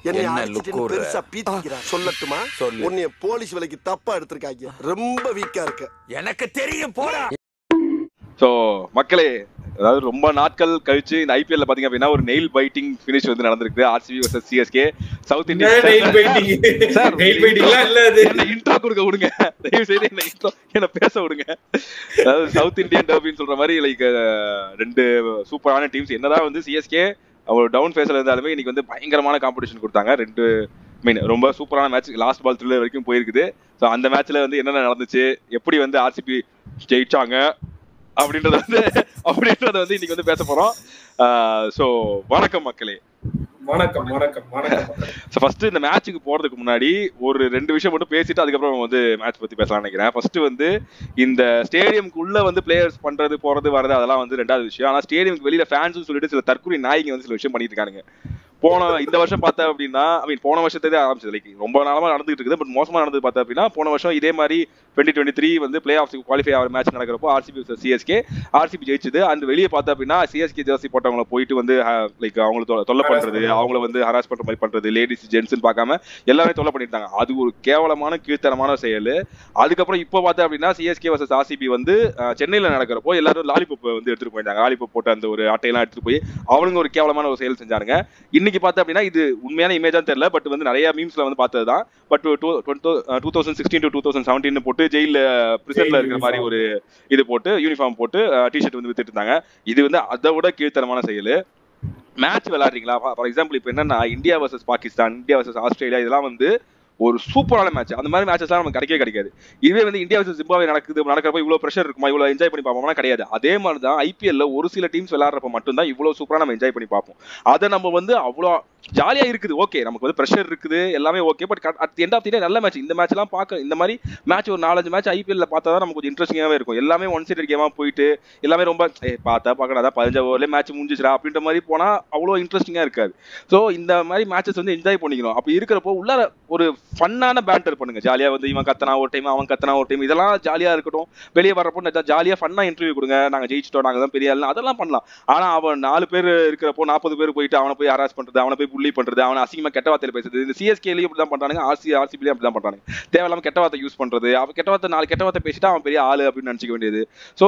என்ன பெருசா பீத்திக்கிறா சொல்லட்டுமா? உன்னைய போலீஸ் வேலைக்கு தப்பா எடுத்திருக்காங்க. ரொம்ப வீக்கா இருக்கு. எனக்கு தெரியும் போடா. சோ மக்களே, அதாவது ரொம்ப நாட்கள் கழிச்சு இந்த ஐபிஎல்ல பாத்தீங்க அப்படின்னா ஒரு நெயில் பைட்டிங் பினிஷ் வந்து நடந்திருக்கு. RCB vs CSK. South Indian nail biting sir, nail பைட்டிங்லாம் இல்ல. அது என்ன இன்ட்ரோ கொடுக்க விடுங்க தயவு செய்து, என்ன இன்ட்ரோ என்ன பேச விடுங்க. அதாவது சவுத் இந்தியன் டர்பின்னு சொல்ற மாதிரி லைக் ரெண்டு சூப்பரான டீம்ஸ். என்னதான் வந்து சிஎஸ்கே அவர் டவுன் ஃபேஸ்ல இருந்தாலுமே இன்னைக்கு வந்து பயங்கரமான காம்படிஷன் கொடுத்தாங்க. ரெண்டு மீன் ரொம்ப சூப்பரான மேட்ச், லாஸ்ட் பால் த்ரில்லர் வரைக்கும் போயிருக்குது. ஸோ அந்த மேட்ச்ல வந்து என்னென்ன நடந்துச்சு, எப்படி வந்து ஆர்சிபி ஜெயிச்சாங்க அப்படின்றத வந்து இன்னைக்கு வந்து பேச போறோம். ஸோ வணக்கம் மக்களே. வணக்கம் வணக்கம் வணக்கம். ஸோ ஃபர்ஸ்ட் இந்த மேட்சுக்கு போறதுக்கு முன்னாடி ஒரு ரெண்டு விஷயம் மட்டும் பேசிட்டு அதுக்கப்புறம் வந்து மேட்ச் பத்தி பேசலாம்னு நினைக்கிறேன். ஃபர்ஸ்ட் வந்து இந்த ஸ்டேடியம்குள்ள வந்து பிளேயர்ஸ் பண்றது போறது வரது அதெல்லாம் வந்து ரெண்டாவது விஷயம். ஆனா ஸ்டேடியம்க்கு வெளியில ஃபேன்ஸ் சொல்லிட்டு சில தற்கொலை நாய்ங்க வந்து சில விஷயம் பண்ணிட்டு இருக்கானுங்க. இந்த வருஷம் பார்த்தா அப்படின்னா, போன வருஷத்தே ஆரம்பிச்சது, லைக் ரொம்ப நாளமா நடந்துட்டு இருக்குது. பட் மோசமா நடந்தது பார்த்தா அப்படின்னா, போன வருஷம் இதே மாதிரி 2023 வந்து பிளே ஆஃப்ஸ்க்கு குவாலிஃபை ஆகிற மேட்ச் நடக்கிறப்போ ஆர்சிபி சிஎஸ்கே ஆர்சிபி ஜெயிச்சது. அந்த வெளியே பார்த்தா அப்படின்னா சிஎஸ்கே ஜெர்சி போட்டவங்களை போயிட்டு வந்து லைக் அவங்களை தொல்லை பண்றது, அவங்கள வந்து ஹராஸ் பண்ற மாதிரி பண்றது, லேடிஸ் ஜென்ட்ஸ்ன்னு பார்க்காம எல்லாமே தொல்லை பண்ணிட்டாங்க. அது ஒரு கேவலமான கீழ்த்தரமான செயல். அதுக்கப்புறம் இப்போ பார்த்தா அப்படின்னா சிஎஸ்கே vs ஆர்சிபி வந்து சென்னையில் நடக்கிறப்போ எல்லாரும் லாலிபப் வந்து எடுத்துட்டு போயிட்டாங்க. லாலிபப் போட்டு அந்த ஒரு அட்டையெல்லாம் எடுத்துட்டு போய் அவனுங்க ஒரு கேவலமான ஒரு செயல் செஞ்சாங்க. இன்னைக்கு பார்த்தா அப்படின்னா இது உண்மையான இமேஜா தெரியல, பட் வந்து நிறைய மீம்ஸ்ல வந்து பார்த்ததுதான். பட் 2016 to 2017 போட்டு ஜெயில பிரிசன்ல இருக்கிற மாதிரி ஒரு இது போட்டு யூனிஃபார்ம் போட்டு டிஷர்ட் வந்து வித்துட்டு இருந்தாங்க. இது வந்து அதை விட கீழ்த்தரமான செயல். மேட்ச் விளையாடுறீங்களா? ஃபார் எக்ஸாம்பிள் இப்போ என்னன்னா India vs Pakistan, India vs Australia, இதெல்லாம் வந்து ஒரு சூப்பரான மேட்ச். அந்த மாதிரி மேட்சஸ்லாம் நமக்கு கிடைக்கவே கிடைக்காது. இதுவே வந்து இந்தியா vs ஜிம்பாப்வே நடக்கிறப்ப இவ்வளவு ப்ரெஷர் இருக்குமா, இவ்வளவு என்ஜாய் பண்ணி பார்ப்போம்னா கிடையாது. அதே மாதிரி தான் ஐபிஎல்ல ஒரு சில டீம்ஸ் விளையாடுறப்ப மட்டும்தான் இவ்வளவு சூப்பரா நம்ம என்ஜாய் பண்ணி பார்ப்போம். அதை நம்ம வந்து அவ்வளோ ஜாலியா இருக்குது. ஓகே, நமக்கு வந்து ப்ரெஷர் இருக்குது, எல்லாமே okay. But at the end of the day நல்ல மேட்ச். இந்த மேட்ச் எல்லாம் பார்க்க, இந்த மாதிரி மேட்ச் ஒரு 4-5 மேட்ச் ஐபிஎல்ல பார்த்தா தான் நமக்கு கொஞ்சம் இன்ட்ரெஸ்டிங்காவே இருக்கும். எல்லாமே ஒன் சைடட் கேமா போயிட்டு எல்லாமே ரொம்ப பார்த்தா பார்க்கறதா 15 ஓவர்ல மேட்ச் முடிஞ்சிச்சுடா அப்படின்ற மாதிரி போனா அவ்வளோ இன்ட்ரெஸ்டிங்கா இருக்காது. ஸோ இந்த மாதிரி மேட்சஸ் வந்து என்ஜாய் பண்ணிக்கணும். அப்படி இருக்கிறப்போ உள்ள ஒரு ஃபன்னான பேண்டர் பண்ணுங்க. ஜாலியா வந்து இவன் கத்தனா ஒரு டைம், அவன் கத்தனா ஒரு டைம், இதெல்லாம் ஜாலியா இருக்கட்டும். வெளியே வர்றப்போ ஜாலியா ஃபன்னா இன்டர்வியூ கொடுங்க, நாங்க ஜெயிச்சிட்டோம், நாங்க தான் பெரிய ஆள், அதெல்லாம் பண்ணலாம். ஆனா அவன் 4 பேர் இருக்கிறப்போ 40 பேர் போயிட்டு அவனை போய் ஹராஸ் பண்றது, அவனை போய் புள்ளி பண்றது, அவனை அசிங்கமா கெட்ட வார்த்தையில பேசுறது. இந்த சிஎஸ்கேலயும் இப்படிதான் பண்றாங்க, ஆர்சிபிலயும் அப்படிதான் பண்றாங்க. தேவையில்லாம கெட்ட வார்த்தை யூஸ் பண்றது. அவன் கெட்ட வார்த்தை 4 கெட்ட வார்த்தை பேசிட்டு அவன் பெரிய ஆளு அப்படின்னு நினைச்சிக்க வேண்டியது. ஸோ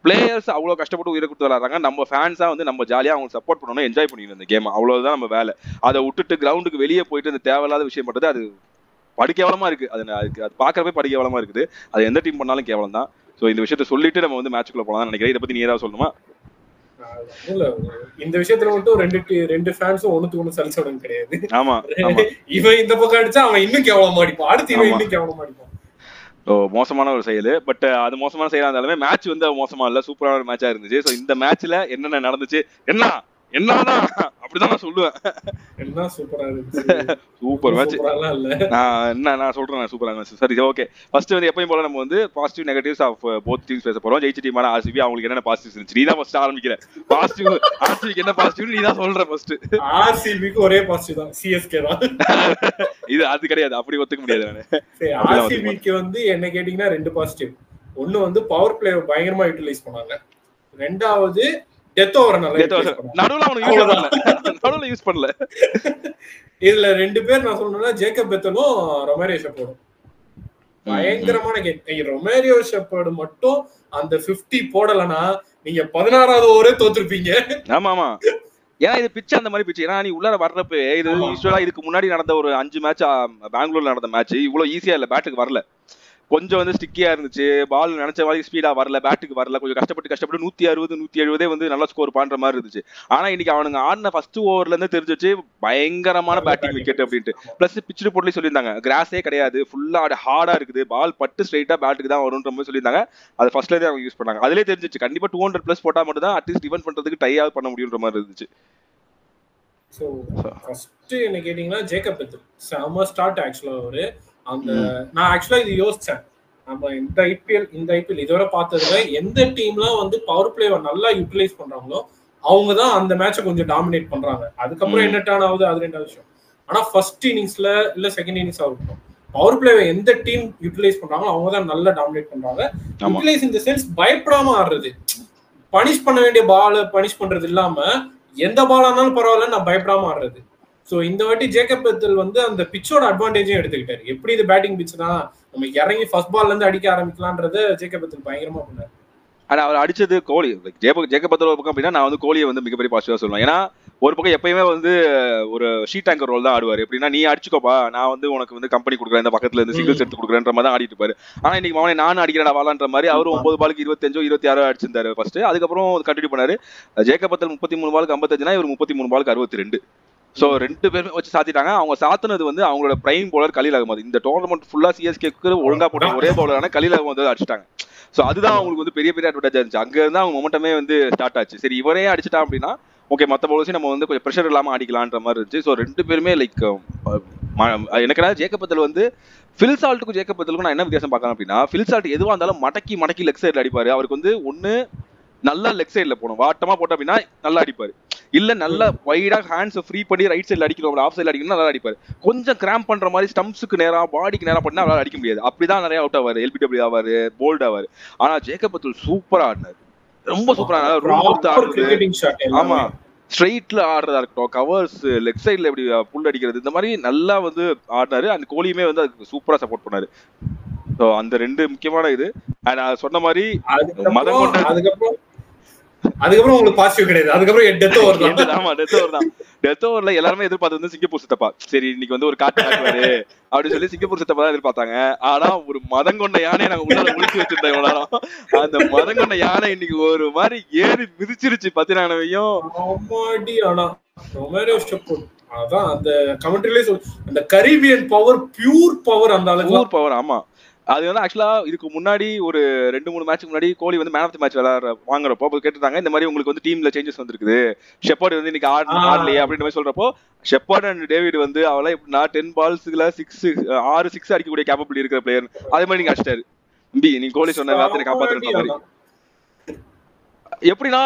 பிளேயர்ஸ் அவ்வளோ கஷ்டப்பட்டு உயிரை கொடுத்து விளையாடுறாங்க. நம்ம ஃபேன்ஸா வந்து நம்ம ஜாலியாக அவங்க சப்போர்ட் பண்ணணும், என்ஜாய் பண்ணிக்கணும் இந்த கேம். அவ்வளோதான் நம்ம வேலை. அதை விட்டுட்டு கிரவுண்டுக்கு வெளியே போயிட்டு இந்த தேவையில்லாத விஷயம் பண்றது அது படுகேவலமா இருக்கு. அது பாக்குறப்ப படுகேவலமா இருக்குது. அது எந்த டீம் பண்ணாலும் கேவலம் தான். ஸோ இந்த விஷயத்த சொல்லிட்டு நம்ம வந்து மேட்சுக்குள்ள போலாம் நினைக்கிறேன். இதை பத்தி நீ ஏதாவது சொல்லணுமா? இந்த விஷயத்துல மட்டும் ரெண்டு ஃபேன்ஸும் ஒண்ணுக்கு ஒண்ணு சலிச்சவனும் கிடையாது. ஆமா, இவன் இந்த பக்கம் அடிச்சா அவன் இன்னும் கேவலமா அடிப்பான், அடுத்து இவன் இன்னும் கேவலமா அடிப்பான். மோசமான ஒரு செயல். பட் அது மோசமான செயலா இருந்தாலுமே மேட்ச் வந்து மோசமா இல்ல, சூப்பரான ஒரு மேட்சா இருந்துச்சு. ஸோ இந்த மேட்ச்ல என்னென்ன நடந்துச்சு, என்னதான் அப்படிதான் நான் சொல்லுவேன். என்ன சூப்பரா இருந்துச்சு, சூப்பர் மேட்ச். நான் சொல்றேன் சூப்பரா இருந்துச்சு. சரி, ஓகே. ஃபர்ஸ்ட் வந்து எப்பயும் போல நம்ம வந்து positive negatives of both teams பேச போறோம். ஜெயிச்ச டீமான ஆர்சிபி, அவங்களுக்கு என்னென்ன பாசிட்டிவ்ஸ் இருந்துச்சு. நீ தான் ஃபர்ஸ்ட் ஆரம்பிக்கிற. பாசிட்டிவ் ஆர்சிபிக்கு என்ன பாசிட்டிவ் நீ தான் சொல்ற ஃபர்ஸ்ட். ஆர்சிபிக்கு ஒரே பாசிட்டிவ் தான், சிஎஸ்கே தான். இது அது கிடையாது, அப்படி ஒத்துக்க முடியாது. நான் ஆர்சிபிக்கு வந்து என்ன கேட்டீங்கன்னா 2 பாசிட்டிவ். ஒன்னு வந்து பவர் பிளே பயங்கரமா யூட்டிலைஸ் பண்ணாங்க. ரெண்டாவது டெத் ஓவர் நடுவுல யூஸ் பண்ணல. இதுல 2 பேர் நான் சொல்லணும்னா ஜேக்கப் பெத்தலும் ரொமேரியோ ஷெப்பர்டும் பயங்கரமான கேம். ரொமேரியோ ஷெப்பர்டு மட்டும் அந்த 50 போடலனா நீங்க 16வது ஓவரே தோத்துருப்பீங்க. ஆமா, ஏன்னா இது பிச்சு அந்த மாதிரி பிச்சு. ஏன்னா நீ உள்ளார வர்றப்ப இது யூஸ்வலா இதுக்கு முன்னாடி நடந்த ஒரு 5 மேட்ச் பெங்களூர்ல நடந்த மேட்ச் இவ்வளவு ஈஸியா இல்ல. பேட்டுக்கு வரல, கொஞ்சம் வந்து ஸ்டிக்கியா இருந்துச்சு. பால் நினைச்ச மாதிரி ஸ்பீடா வரல, பேட்டுக்கு வரல. கொஞ்சம் கஷ்டப்பட்டு 160 170 வந்து நல்லா ஸ்கோர் பண்ற மாதிரி இருந்துச்சு. ஆனா இன்னைக்கு அவனுங்க ஆடின ஃபர்ஸ்ட் ஓவர்ல இருந்து தெரிஞ்சிச்சு பயங்கரமான பேட்டிங் விக்கெட் அப்படின்ட்டு. பிளஸ் பிச்சு போட்டு சொல்லியிருந்தாங்க கிராஸே கிடையாது, ஃபுல்லா ஹார்டா இருக்குது, பால் பட்டு ஸ்ட்ரைட்டா பேட்டுக்கு தான் வரும்ன்ற மாதிரி சொல்லியிருந்தாங்க. அது ஃபர்ஸ்ட்ல இருந்து அவங்க யூஸ் பண்ணாங்க. அதுலேயே தெரிஞ்சிச்சு கண்டிப்பா 200+ போட்டா மட்டும் தான் அட்லீஸ்ட் டிஃபெண்ட் பண்றதுக்கு ட்ரையாவது பண்ண முடியுன்ற மாதிரி இருந்துச்சு. ஸோ ஃபர்ஸ்ட் என்ன கேட்டீங்கன்னா ஜேக்கப் பெத்தல் செம ஸ்டார்ட். ஆக்சுவலா ஒரு அந்த நான் ஆக்சுவலா இது யோசிச்சேன். நம்ம இந்த ஐபிஎல் இதுவரை பார்த்ததுல எந்த டீம்லாம் வந்து பவர் பிளேவை நல்லா யூட்டிலைஸ் பண்றாங்களோ அவங்க தான் அந்த மேட்சை கொஞ்சம் டாமினேட் பண்றாங்க. அதுக்கப்புறம் என்ன டர்ன் ஆகுது அது 2வது விஷயம். ஆனா ஃபர்ஸ்ட் இன்னிங்ஸ்ல இல்ல செகண்ட் இன்னிங்ஸ் ஆகட்டும், பவர் பிளேவை எந்த டீம் யூட்டிலைஸ் பண்றாங்களோ அவங்க தான் நல்லா டாமினேட் பண்றாங்க. யூட்டிலைஸ் இன் தி சென்ஸ் பயப்படாம ஆடுறது, பனிஷ் பண்ண வேண்டிய பால் பனிஷ் பண்றது இல்லாம எந்த பால் ஆனாலும் பரவாயில்ல நான் பயப்படாம ஆடுறது. சோ இந்த வாட்டி ஜேக்கப் பெத்தல் வந்து அந்த பிச்சோட அட்வான்டேஜும் எடுத்துக்கிட்டாரு. எப்படி இது பேட்டிங் பிட்ச் தான், நம்ம இறங்கி ஃபர்ஸ்ட் பால்ல இருந்து அடிக்க ஆரம்பிக்கலாம்ன்றத ஜேக்கப் பெத்தல் பயங்கரமா பண்ணாரு. ஆனா அவர் அடிச்சது கோலி. ஜேக்கப் பெத்தல் ஒரு பக்கம் அப்படின்னா நான் வந்து கோலியை வந்து மிகப்பெரிய பாசிட்டிவா சொல்லுவேன். ஏன்னா ஒரு பக்கம் எப்பயுமே வந்து ஒரு ஷீட் டேங்கர் ரோல் தான் ஆடுவாரு. எப்படின்னா நீ அடிச்சுக்கோப்பா, நான் வந்து உனக்கு வந்து கம்பெனி கொடுக்குறேன், இந்த பக்கத்துல இருந்து சிங்கிள்ஸ் எடுத்து கொடுக்குறேன்ற மாதிரி தான் ஆடிட்டு இருப்பாரு. ஆனா இன்னைக்கு மவனே நான் அடிக்கிறேன் வாழான்ற மாதிரி அவரும் 9 பாலுக்கு 25 26 அடிச்சிருந்தாரு ஃபர்ஸ்ட். அதுக்கப்புறம் கண்டினியூ பண்ணாரு. ஜேக்கப் பெத்தல் 33 பாலுக்கு 55, இவர் 33 பாலுக்கு 62. சோ 2 பேருமே வச்சு சாத்திட்டாங்க. அவங்க சாத்தினது வந்து அவங்களோட பிரைம் பவுலர் கலீல் அகமது. இந்த டோர்னமெண்ட் ஃபுல்லா சிஎஸ்கேக்கு ஒழுங்கா போட்ட ஒரே பவுலரான கலீல் அகமது அடிச்சிட்டாங்க. சோ அதுதான் அவங்களுக்கு வந்து பெரிய பெரிய அட்வான்டேஜ் இருந்துச்சு. அங்க இருந்தா அவங்க மொமெண்டமே வந்து ஸ்டார்ட் ஆச்சு. சரி இவரே அடிச்சிட்டா அப்படின்னா ஓகே, மற்ற பவுலர்ஸையும் நம்ம வந்து கொஞ்சம் ப்ரெஷர் இல்லாம அடிக்கலான்ற மாதிரி இருந்துச்சு. ஸோ 2 பேருமே லைக் எனக்கு ஜேக்கப் பெத்தல் வந்து ஃபில் சால்ட்டுக்கும் ஜேக்கப் பெத்தலுக்கும் நான் என்ன வித்தியாசம் பார்க்கறேன் அப்படின்னா, ஃபில் சால்ட் எதுவா இருந்தாலும் மடக்கி லெக் சைடில் அடிப்பாரு. அவருக்கு வந்து ஒன்னு நல்லா லெக் சைடில் போகணும், வாட்டமா போட்டோம் அப்படின்னா நல்லா அடிப்பாரு. இல்ல நல்லா வைடா ஹேண்ட்ஸ் ஃப்ரீ பண்ணி ரைட் சைடில் அடிக்கிறோம், ஆஃப் சைடில் அடிக்கணும் நல்லா அடிப்பாரு. கொஞ்சம் கிராம்ப் பண்ற மாதிரி ஸ்டம்ப்ஸுக்கு நேரா பாடிக்கு நேரா பண்ணா அவரால் அடிக்க முடியாது. அப்படிதான் நிறைய அவுட் ஆவாரு, எல்பிடபிள்யூ ஆவாரு, போல்ட் ஆவாரு. ஆனா ஜேக்கப் பெத்தல் சூப்பரா ஆடினாரு, ரொம்ப சூப்பரா ஆடினாரு. ஆமா, ஸ்ட்ரெயிட்ல ஆடுறதா இருக்கட்டும், கவர்ஸ் லெக் சைட்ல எப்படி புல் அடிக்கிறது, இந்த மாதிரி நல்லா வந்து ஆடினாரு. அந்த கோலியுமே வந்து அதுக்கு சூப்பரா சப்போர்ட் பண்ணாரு. ஸோ அந்த 2 முக்கியமான இது. நான் சொன்ன மாதிரி மதம் கொண்ட அதுக்கப்புறம் உங்களுக்கு பாசிட்டிவ் கிடையாது. அதுக்கப்புறம் டெத் ஓவர் தான். ஆமா, டெத் ஓவர்ல எல்லாருமே எதிர்பார்த்தது வந்து சிங்கப்பூர் சித்தப்பா. சரி இன்னைக்கு வந்து ஒரு காட்டுவாரு அப்படின்னு சொல்லி சிங்கப்பூர் சித்தப்பா தான் எதிர்பார்த்தாங்க. ஆனா ஒரு மதம் கொண்ட யானையை நாங்க உள்ள முடிச்சு வச்சிருந்தோம் இவ்வளவு நேரம். அந்த மதம் கொண்ட யானை இன்னைக்கு ஒரு மாதிரி ஏறி மிதிச்சிருச்சு 14வையும். ஆனா ரொமாரியோ ஷெப்பர்ட் அதான் அந்த கமெண்ட்ரியிலே அந்த கரீபியன் பவர், பியூர் பவர், அந்த அளவுக்கு பியூர் பவர். ஆமா, அது வந்து ஆக்சுவலா இதுக்கு முன்னாடி ஒரு 2-3 மேட்ச்க்கு முன்னாடி கோலி வந்து மேன் ஆஃப் தி மேட்ச் வாங்குறப்போ கேட்டுட்டாங்க, இந்த மாதிரி உங்களுக்கு வந்து டீம்ல சேஞ்சஸ் வந்திருக்குது, ஷெப்பர்ட் வந்து இன்னைக்கு ஆடலையே அப்படின்ற மாதிரி சொல்றப்போ, ஷெப்பர்ட் அண்ட் டேவிட் வந்து அவளை எப்படின்னா 10 பால்ஸ்ல 6 6 அடிக்கக்கூடிய கேப்பபிலிட்டி இருக்கிற பிளேயர். அதே மாதிரி நீங்க அடிச்சிட்டாரு. நீங்க கோலி சொன்ன வார்த்தையை காப்பாத்துற மாதிரி. எப்படின்னா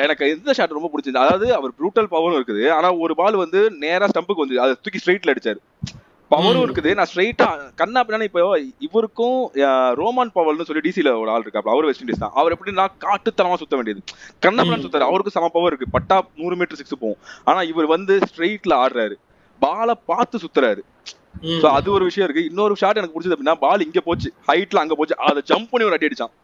எனக்கு எந்த ஷாட் ரொம்ப பிடிச்சிருந்தது, அதாவது அவர் ப்ரூட்டல் பவரும் இருக்குது, ஆனா ஒரு பால் வந்து நேரா ஸ்டம்புக்கு வந்து அதை தூக்கி ஸ்ட்ரெயிட்ல அடிச்சாரு. பவரும் இருக்குது. நான் ஸ்ட்ரெயிட்டா கண்ணா அப்படின்னா இப்போ இவருக்கும் ரோமான் பவல்னு சொல்லி டிசில ஒரு ஆள் இருக்கு, அவர் வெஸ்ட் இண்டீஸ் தான். அவர் எப்படின்னா காட்டுத்தனமா சுத்த வேண்டியது, கண்ணா அப்படின்னு சுத்தாரு. அவருக்கு சம பவர் இருக்கு, பட்டா 100 மீட்டர் 6 போகும். ஆனா இவர் வந்து ஸ்ட்ரெயிட்ல ஆடுறாரு, பாலை பார்த்து சுத்துறாரு. சோ அது ஒரு விஷயம் இருக்கு. இன்னொரு ஷாட் எனக்கு பிடிச்சது அப்படின்னா, பால் இங்க போச்சு, ஹைட்ல அங்க போச்சு, அதை ஜம்ப் பண்ணி ஒரு அடி அடிச்சான்,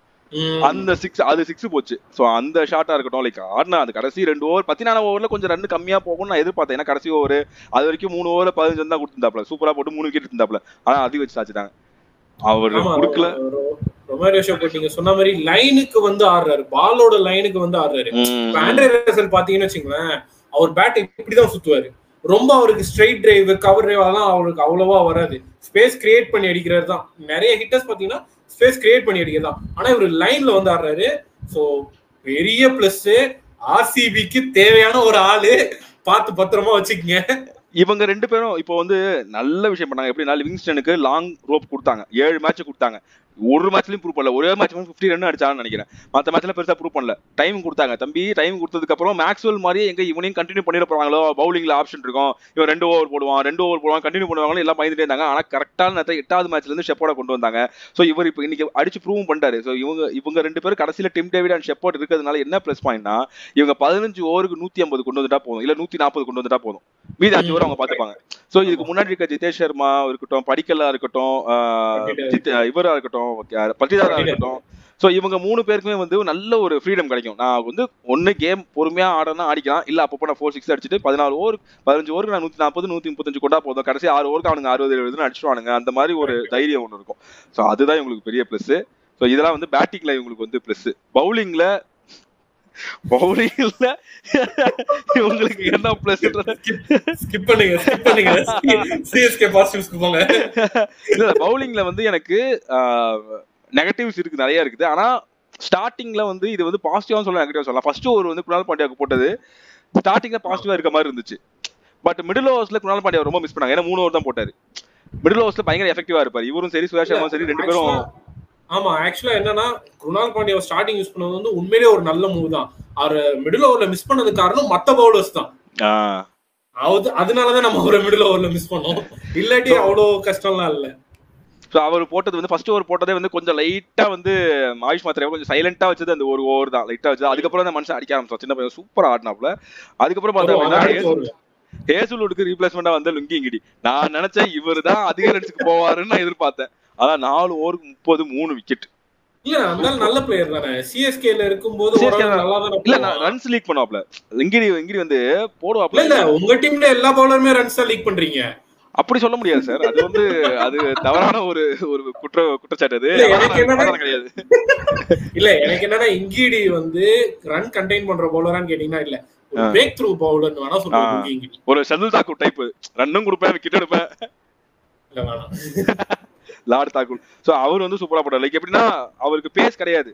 அந்த 6 போச்சு. சோ அந்த ஷாட்டா இருக்கட்டும், லைக் ஆடினா அந்த கடைசி 2 ஓவர் 14 ஓவர்ல கொஞ்சம் ரன் கம்மியா போகும்னு நான் எதிர்பார்த்தேன். ஏன்னா கடைசி ஓவர் அது வரைக்கும் 3 ஓவர்ல 15 தான் கொடுத்திருந்தாப்ல, சூப்பரா போட்டு 3 விக்கெட் இருந்தாப்ல. ஆனா அது வச்சு சாச்சிட்டாங்க, அவர் கொடுக்கல. ரொமாரியோ ஷெப்பர்ட் நீங்க சொன்ன மாதிரி லைனுக்கு வந்து ஆடுறாரு, பாலோட லைனுக்கு வந்து ஆடுறாரு. ஆண்ட்ரே ரசல் பாத்தீங்கன்னு வச்சுங்களேன், அவர் பேட் இப்படிதான் சுத்துவாரு. ரொம்ப அவருக்கு ஸ்ட்ரைட் டிரைவ், கவர் டிரைவ் அதெல்லாம் அவருக்கு அவ்வளவா வராது. ஸ்பேஸ் கிரியேட் பண்ணி அடிக்கிறது தான். நிறைய ஹிட்டர்ஸ் பாத்தீங்கன்னா ஸ்பேஸ் கிரியேட் பண்ணி அடிக்கிறதா. ஆனா இவரு லைன்ல வந்து ஆடுறாரு. சோ பெரிய பிளஸ். ஆர்சிபிக்கு தேவையான ஒரு ஆளு, பார்த்து பத்திரமா வச்சுக்கங்க. இவங்க 2 பேரும் இப்போ வந்து நல்ல விஷயம் பண்ணாங்க. எப்படின்னா லிவிங்ஸ்டனுக்கு லாங் ரோப் கொடுத்தாங்க, 7 மேட்ச் கொடுத்தாங்க. ஒரு மேட்ச்லயும் ப்ரூவ் பண்ணல, ஒரே மேட்ச் 50 ரன் அடிச்சான்னு நினைக்கிறேன். மற்ற மேட்ச்ல பெருசா ப்ரூவ் பண்ணல. டைம் கொடுத்தாங்க தம்பி, டைம் கொடுத்ததுக்கு அப்புறம் மேக்ஸ்வெல் மாதிரியே எங்க இவனையும் கண்டினியூ பண்ணிட போறாங்களோ, பவுலிங்ல ஆப்ஷன் இருக்கும், இவன் 2 ஓவர் போடுவான் கண்டினியூ பண்ணுவாங்களோ எல்லாம் பயந்துட்டே இருந்தாங்க. ஆனா கரெக்டான நேரத்தை 8வது மேட்ச்ல இருந்து ஷெப்பர்ட கொண்டு வந்தாங்க. சோ இவர் இப்போ இன்னைக்கு அடிச்சு ப்ரூவ் பண்ணிட்டாரு. சோ இவங்க 2 பேரும் கடைசியில டிம் டேவிட் அண்ட் ஷெப்பர்ட் இருக்கிறதுனால என்ன பிளஸ் பாயிண்ட்னா, இவங்க 15 ஓவருக்கு 150 கொண்டு வந்துட்டா போதும், இல்ல 140 கொண்டு வந்துட்டா போதும், மீதி 5 ஓவர் அவங்க பாத்துப்பாங்க. சோ இதுக்கு முன்னாடி இருக்க ஜிதேஷ் சர்மா இருக்கட்டும், படிக்கலா இருக்கட்டும், இவரா இருக்கட்டும், பட்டிதாரா இருக்கட்டும், சோ இவங்க 3 பேருக்குமே வந்து நல்ல ஒரு ஃப்ரீடம் கிடைக்கும். நான் வந்து ஒன்னு கேம் பொறுமையா ஆடனா அடிக்கலாம், இல்ல அப்பப்போ நான் 4-6 அடிச்சுட்டு 14 ஓவர் 15 ஓவருக்கு நான் 140 135 கொண்டா போதும், கடைசி 6 ஓவருக்கு அவனுங்க 60-70 அடிச்சுடுவானுங்க, அந்த மாதிரி ஒரு தைரியம் ஒன்று இருக்கும். சோ அதுதான் இவங்களுக்கு பெரிய பிளஸ். சோ இதெல்லாம் வந்து பேட்டிங்ல இவங்களுக்கு வந்து பிளஸ். பவுலிங்ல உங்களுக்கு என்ன பிளஸ்? ஸ்கிப் பண்ணுங்க சிஎஸ்கே பாசிட்டிவ்ஸ்க்கு போங்க. இல்ல பவுலிங்ல வந்து எனக்கு நெகட்டிவ்ஸ் இருக்கு, நிறைய இருக்குது. ஆனா ஸ்டார்டிங்ல வந்து இது வந்து பாசிட்டிவா சொல்ல, நெகட்டிவா சொல்லலாம். ஃபர்ஸ்ட் ஓவர் வந்து குணால் பாண்டியாவுக்கு போட்டது ஸ்டார்டிங்ல பாசிட்டிவா இருக்க மாதிரி இருந்துச்சு. பட் மிடில் ஓவர்ஸ்ல குணால் பாண்டியா ரொம்ப மிஸ் பண்ணாங்க. ஏன்னா 3 ஓவர் தான் போட்டாரு. மிடில் ஓவர்ஸ்ல பயங்கர எஃபெக்டிவா இருப்பாரு, இவரும் சரி சுரேஷ் சர்மாவும் சரி, 2 பேரும். ஆமா, ஆக்சுவலா என்னன்னா குணால் பாண்டியா ஸ்டார்டிங் யூஸ் பண்ணது வந்து உண்மையிலேயே ஒரு நல்ல மூவ் தான். அவர் மிடில் ஓவர்ல மிஸ் பண்ணது காரணம் மத்த பவுலர்ஸ் தான். அதனாலதான் நம்ம ஒரு மிடில் ஓவர்ல மிஸ் பண்ணோம், இல்லாட்டி அவ்வளவு கஷ்டம்லாம் இல்ல. அவர் போட்டது வந்து ஃபர்ஸ்ட் ஓவர் போட்டதே வந்து கொஞ்சம் லைட்டா வந்து ஆயுஷ் மாத்திரை கொஞ்சம் சைலண்டா வச்சது, அந்த ஒரு ஓவர் தான் லைட்டா வச்சது. அதுக்கப்புறம் அந்த மனுஷன் அடிக்க ஆரம்பிச்சோம், சின்ன பையன் சூப்பரா ஆடினாப்ல. அதுக்கப்புறம் பார்த்தா ஹேசல்வுட்க்கு ரீப்ளேஸ்மெண்டா வந்த லுங்கிங்கிடி. நான் நினைச்சேன் இவர் தான் அதிக ரன்ஸ்க்கு போவாருன்னு நான் எதிர்பார்த்தேன். அதான் 4 ஓவருக்கு 30 3 விக்கெட். இல்ல அந்த நல்ல பிளேயர் தானே. சிஎஸ்கேல இருக்கும்போது நல்லா தானே. இல்ல நான் ரன்ஸ் லீக் பண்ணுவாப்ல. இங்கிடி வந்து போடுவாப்ல. இல்ல உங்க டீம்ல எல்லா பவுலருமே ரன்ஸ் தான் லீக் பண்றீங்க. அப்படி சொல்ல முடியாது சார். அது வந்து அது தவறான ஒரு குற்றச்சாட்டு. அது கிடையாது. இல்ல எனக்கு என்னன்னா இங்கிடி வந்து ரன் கண்டெயின் பண்ற பவுலரான்னு கேட்டீங்கன்னா இல்ல, பிரேக் த்ரூ பவுலர்னு வேணா சொல்லுவாங்க. இங்கிடி ஒரு ஷட்டில் தாக்கூர் டைப். ரன்னும் கொடுப்பேன், விக்கெட் எடுப்பேன். இல்ல வேணாம். லார்ட் தாக்கூர். சோ அவர் வந்து சூப்பரா போட்டார். லைக் எப்படின்னா அவருக்கு பேஸ் கிடையாது.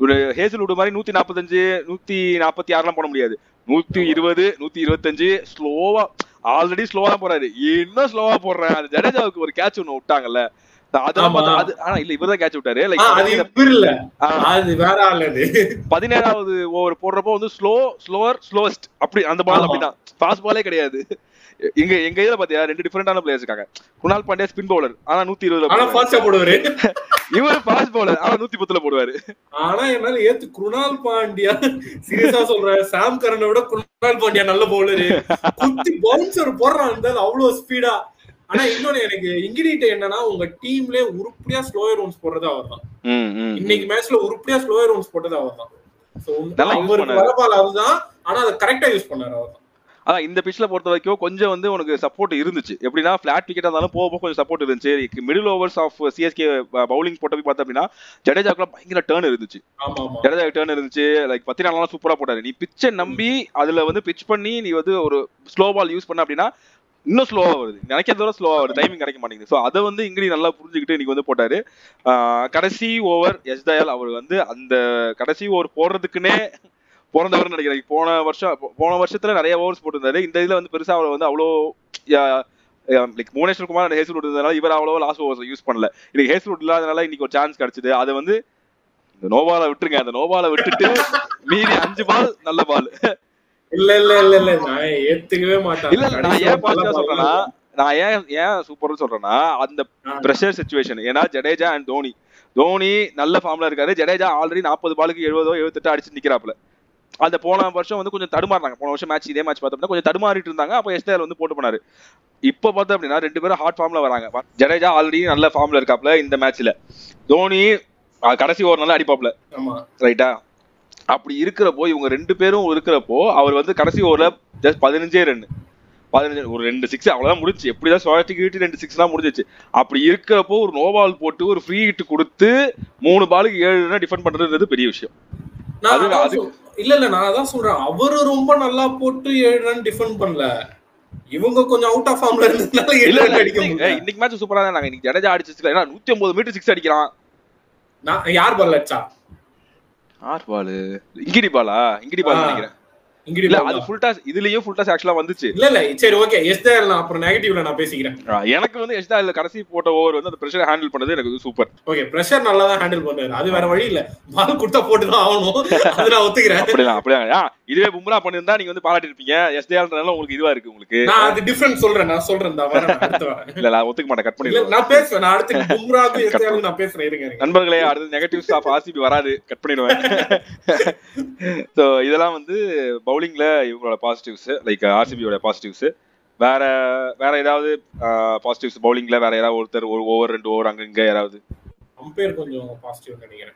ஒரு ஹேசல்வுட் மாதிரி 145 146 போட முடியாது. 120 125 ஸ்லோவா, ஆல்ரெடி ஸ்லோவா தான் போறாரு. என்ன ஸ்லோவா போடுறேன். அது ஜடேஜாவுக்கு ஒரு கேட்ச் ஒண்ணு விட்டாங்கல்ல, அதெல்லாம் பார்த்தா அது ஆனா இல்ல இவர்தான் கேட்ச் விட்டாரு. லைக் அது இல்ல, அது வேற ஆளு. 17வது ஓவர் போடுறப்போ வந்து ஸ்லோவஸ்ட் அப்படி அந்த பால் அப்படிதான். ஃபாஸ்ட் பாலே கிடையாது. எங்க இதுல பாத்தியா 2 டிஃபரெண்டான பிளேயர்ஸ் இருக்காங்க. குணால் பாண்டியா ஸ்பின் பவுலர், ஆனா 120 ஆனா ஃபாஸ்டா போடுவாரு. இவர் ஃபாஸ்ட் பவுலர், ஆனா 110 போடுவாரு. ஆனா என்னால ஏத்து குணால் பாண்டியா சீரியஸா சொல்றேன், சாம் கரனை விட குணால் பாண்டியா நல்ல பவுலர். குத்தி பவுன்சர் போடுறான் அந்த அவ்வளவு ஸ்பீடா. ஆனா இன்னொன்னு எனக்கு இங்கிரிட்ட என்னன்னா, உங்க டீம்ல உருப்படியா ஸ்லோயர் ரவுண்ட்ஸ் போடுறது அவர்தான். இன்னைக்கு மேட்ச்ல உருப்படியா ஸ்லோயர் ரவுண்ட்ஸ் போட்டது அவர்தான். சோ அவருக்கு வர பால் அதுதான், ஆனா அதை கரெக்டா யூஸ் பண்ணாரு அவர்தான். அதான் இந்த பிச்ல பொறுத்த வரைக்கும் கொஞ்சம் வந்து உனக்கு சப்போர்ட் இருந்துச்சு. எப்படின்னா பிளாட் விக்கெட்டா இருந்தாலும் போக கொஞ்சம் சப்போர்ட் இருந்துச்சு. Middle overs of CSK bowling போட்ட போய் பார்த்தா அப்படின்னா ஜடேஜாக்குலாம் பயங்கர டர்ன் இருந்துச்சு. ஜடேஜா டர்ன் இருந்துச்சு. லைக் 14 சூப்பரா போட்டாரு. நீ பிச்சை நம்பி அதுல வந்து பிச் பண்ணி நீ வந்து ஒரு ஸ்லோ பால் யூஸ் பண்ண அப்படின்னா இன்னும் ஸ்லோவா வருது. நினைக்கிறத விட ஸ்லோவா வருது, டைமிங் கிடைக்க மாட்டேங்குது. ஸோ அதை வந்து இங்கிடி நல்லா புரிஞ்சுக்கிட்டு இன்னைக்கு வந்து போட்டாரு. கடைசி ஓவர் எஸ் தயால் அவர் வந்து அந்த கடைசி ஓவர் போடுறதுக்குன்னே பிறந்தவர்னு நினைக்கிறேன். போன வருஷத்துல நிறைய ஓவர்ஸ் போட்டிருந்தாரு. இந்த இதுல வந்து பெருசா அவர் வந்து அவ்வளோ லைக் புவனேஸ்வர் குமார் ஹேசல்வுட் இருந்ததுனால இவர் அவ்வளோ லாஸ்ட் ஓவர்ஸ் யூஸ் பண்ணல. இன்னைக்கு ஹேசல்வுட் இல்லாதனால இன்னைக்கு ஒரு சான்ஸ் கிடைச்சது. அதை வந்து இந்த நோபால விட்டுருங்க. அந்த நோபால விட்டுட்டு மீதி 5 பால் நல்ல பால். இல்ல இல்ல இல்ல இல்ல நான் ஏத்துக்கவே மாட்டேன். இல்ல நான் ஏன் பாசிட்டிவா சொல்றேன்னா, நான் ஏன் சூப்பர்னு சொல்றேன்னா அந்த பிரஷர் சிச்சுவேஷன். ஏன்னா ஜடேஜா அண்ட் தோனி நல்ல ஃபார்ம்ல இருக்காரு. ஜடேஜா ஆல்ரெடி 40 பாலுக்கு 70 78 அடிச்சு நிக்கிறாப்ல. அந்த போன வருஷம் வந்து கொஞ்சம் தடுமாறினாங்க. போன வருஷம் மேட்ச் இதே மேட்ச் பார்த்தோம்னா கொஞ்சம் தடுமாறிட்டு இருந்தாங்க. அப்போ எஸ்டேல் வந்து போட்டு பண்ணாரு. இப்போ பார்த்தோம் அப்படின்னா 2 பேரும் ஹாட் ஃபார்ம்ல வராங்க. ஜடேஜா ஆல்ரெடி நல்ல ஃபார்ம்ல இருக்காப்ல. இந்த மேட்ச்ல தோனி கடைசி ஓவர் நல்லா அடிப்பாப்ல, ரைட்டா? அப்படி இருக்கிறப்போ இவங்க 2 பேரும் இருக்கிறப்போ அவர் வந்து கடைசி ஓவர்ல ஜஸ்ட் 15 ரன், ஒரு 2 6 அவ்வளவுதான் முடிச்சு. எப்படிதான் சுவாட்டிக்கிட்டு 2 6 தான் முடிஞ்சிச்சு. அப்படி இருக்கிறப்போ ஒரு நோபால் போட்டு ஒரு ஃப்ரீ ஹிட் கொடுத்து 3 பாலுக்கு 7 ரன் டிஃபெண்ட் பண்றது பெரிய விஷயம். இல்ல இல்ல நான் அதான் சொல்றேன், அவரு ரொம்ப நல்லா போட்டு 7 ரன் டிஃபெண்ட் பண்ணல. இவங்க கொஞ்சம் அவுட் ஆஃப் ஃபார்ம்ல இருந்தனால 7 ரன் அடிக்க முடியல. இன்னைக்கு மேட்ச் சூப்பரா தான். நாங்க இன்னைக்கு ஜடேஜா அடிச்சிருக்கல. ஏன்னா 150 மீட்டர் 6 அடிக்கிறான். நான் யார் பால் அடிச்சா? ஆர் பால் இங்கிடி பாலா? இங்கிடி பால் நினைக்கிறேன். இல்ல அது ஃபுல் டாஸ். இதுலயும் ஃபுல் டாஸ் ஆக்சுவலா வந்துச்சு. இல்ல இல்ல சரி ஓகே. எஸ்டேல் நான் அப்புறம் நெகட்டிவ்ல நான் பேசிக்கிறேன். எனக்கு வந்து எஸ்டேல் கடைசி போட்ட ஓவர் வந்து அந்த பிரஷர் ஹேண்டில் பண்ணது எனக்கு சூப்பர். ஓகே பிரஷர் நல்லா தான் ஹேண்டில் பண்ணாரு. அது வேற வழி இல்ல, பால் குடுத்தா போட்டு தான் ஆகணும். அது நான் ஒத்துக்கிறேன். அப்படியா இதுவே பும்ரா பண்ணிருந்தா நீங்க வந்து பாராட்டி இருப்பீங்க. எஸ்டேல்ன்றனால உங்களுக்கு இதுவா இருக்கு. உங்களுக்கு நான் அது டிஃபரன்ஸ் சொல்றேன். நான் சொல்றேன் தான் வரேன் அடுத்து வரேன். இல்ல நான் ஒத்துக்க மாட்டேன். கட் பண்ணிடுறேன். நான் பேசுவேன். நான் அடுத்து பும்ராக்கு எஸ்டேல் நான் பேசுறேன். இருங்க நண்பர்களே, அடுத்து நெகட்டிவ்ஸ் ஆஃப் ஆர்சிபி வராது, கட் பண்ணிடுவேன். சோ இதெல்லாம் வந்து பவுலிங்ல இவங்களோட பாசிட்டிவ்ஸ், லைக் ஆர்சிபியோட பாசிட்டிவ்ஸ். வேற ஏதாவது பாசிட்டிவ்ஸ் பவுலிங்ல? வேற யாராவது ஒருத்தர் ஒரு ஓவர் 2 ஓவர் அங்க யாராவது? அம்பையர் கொஞ்சம் பாசிட்டிவ் நினைக்கிறேன்.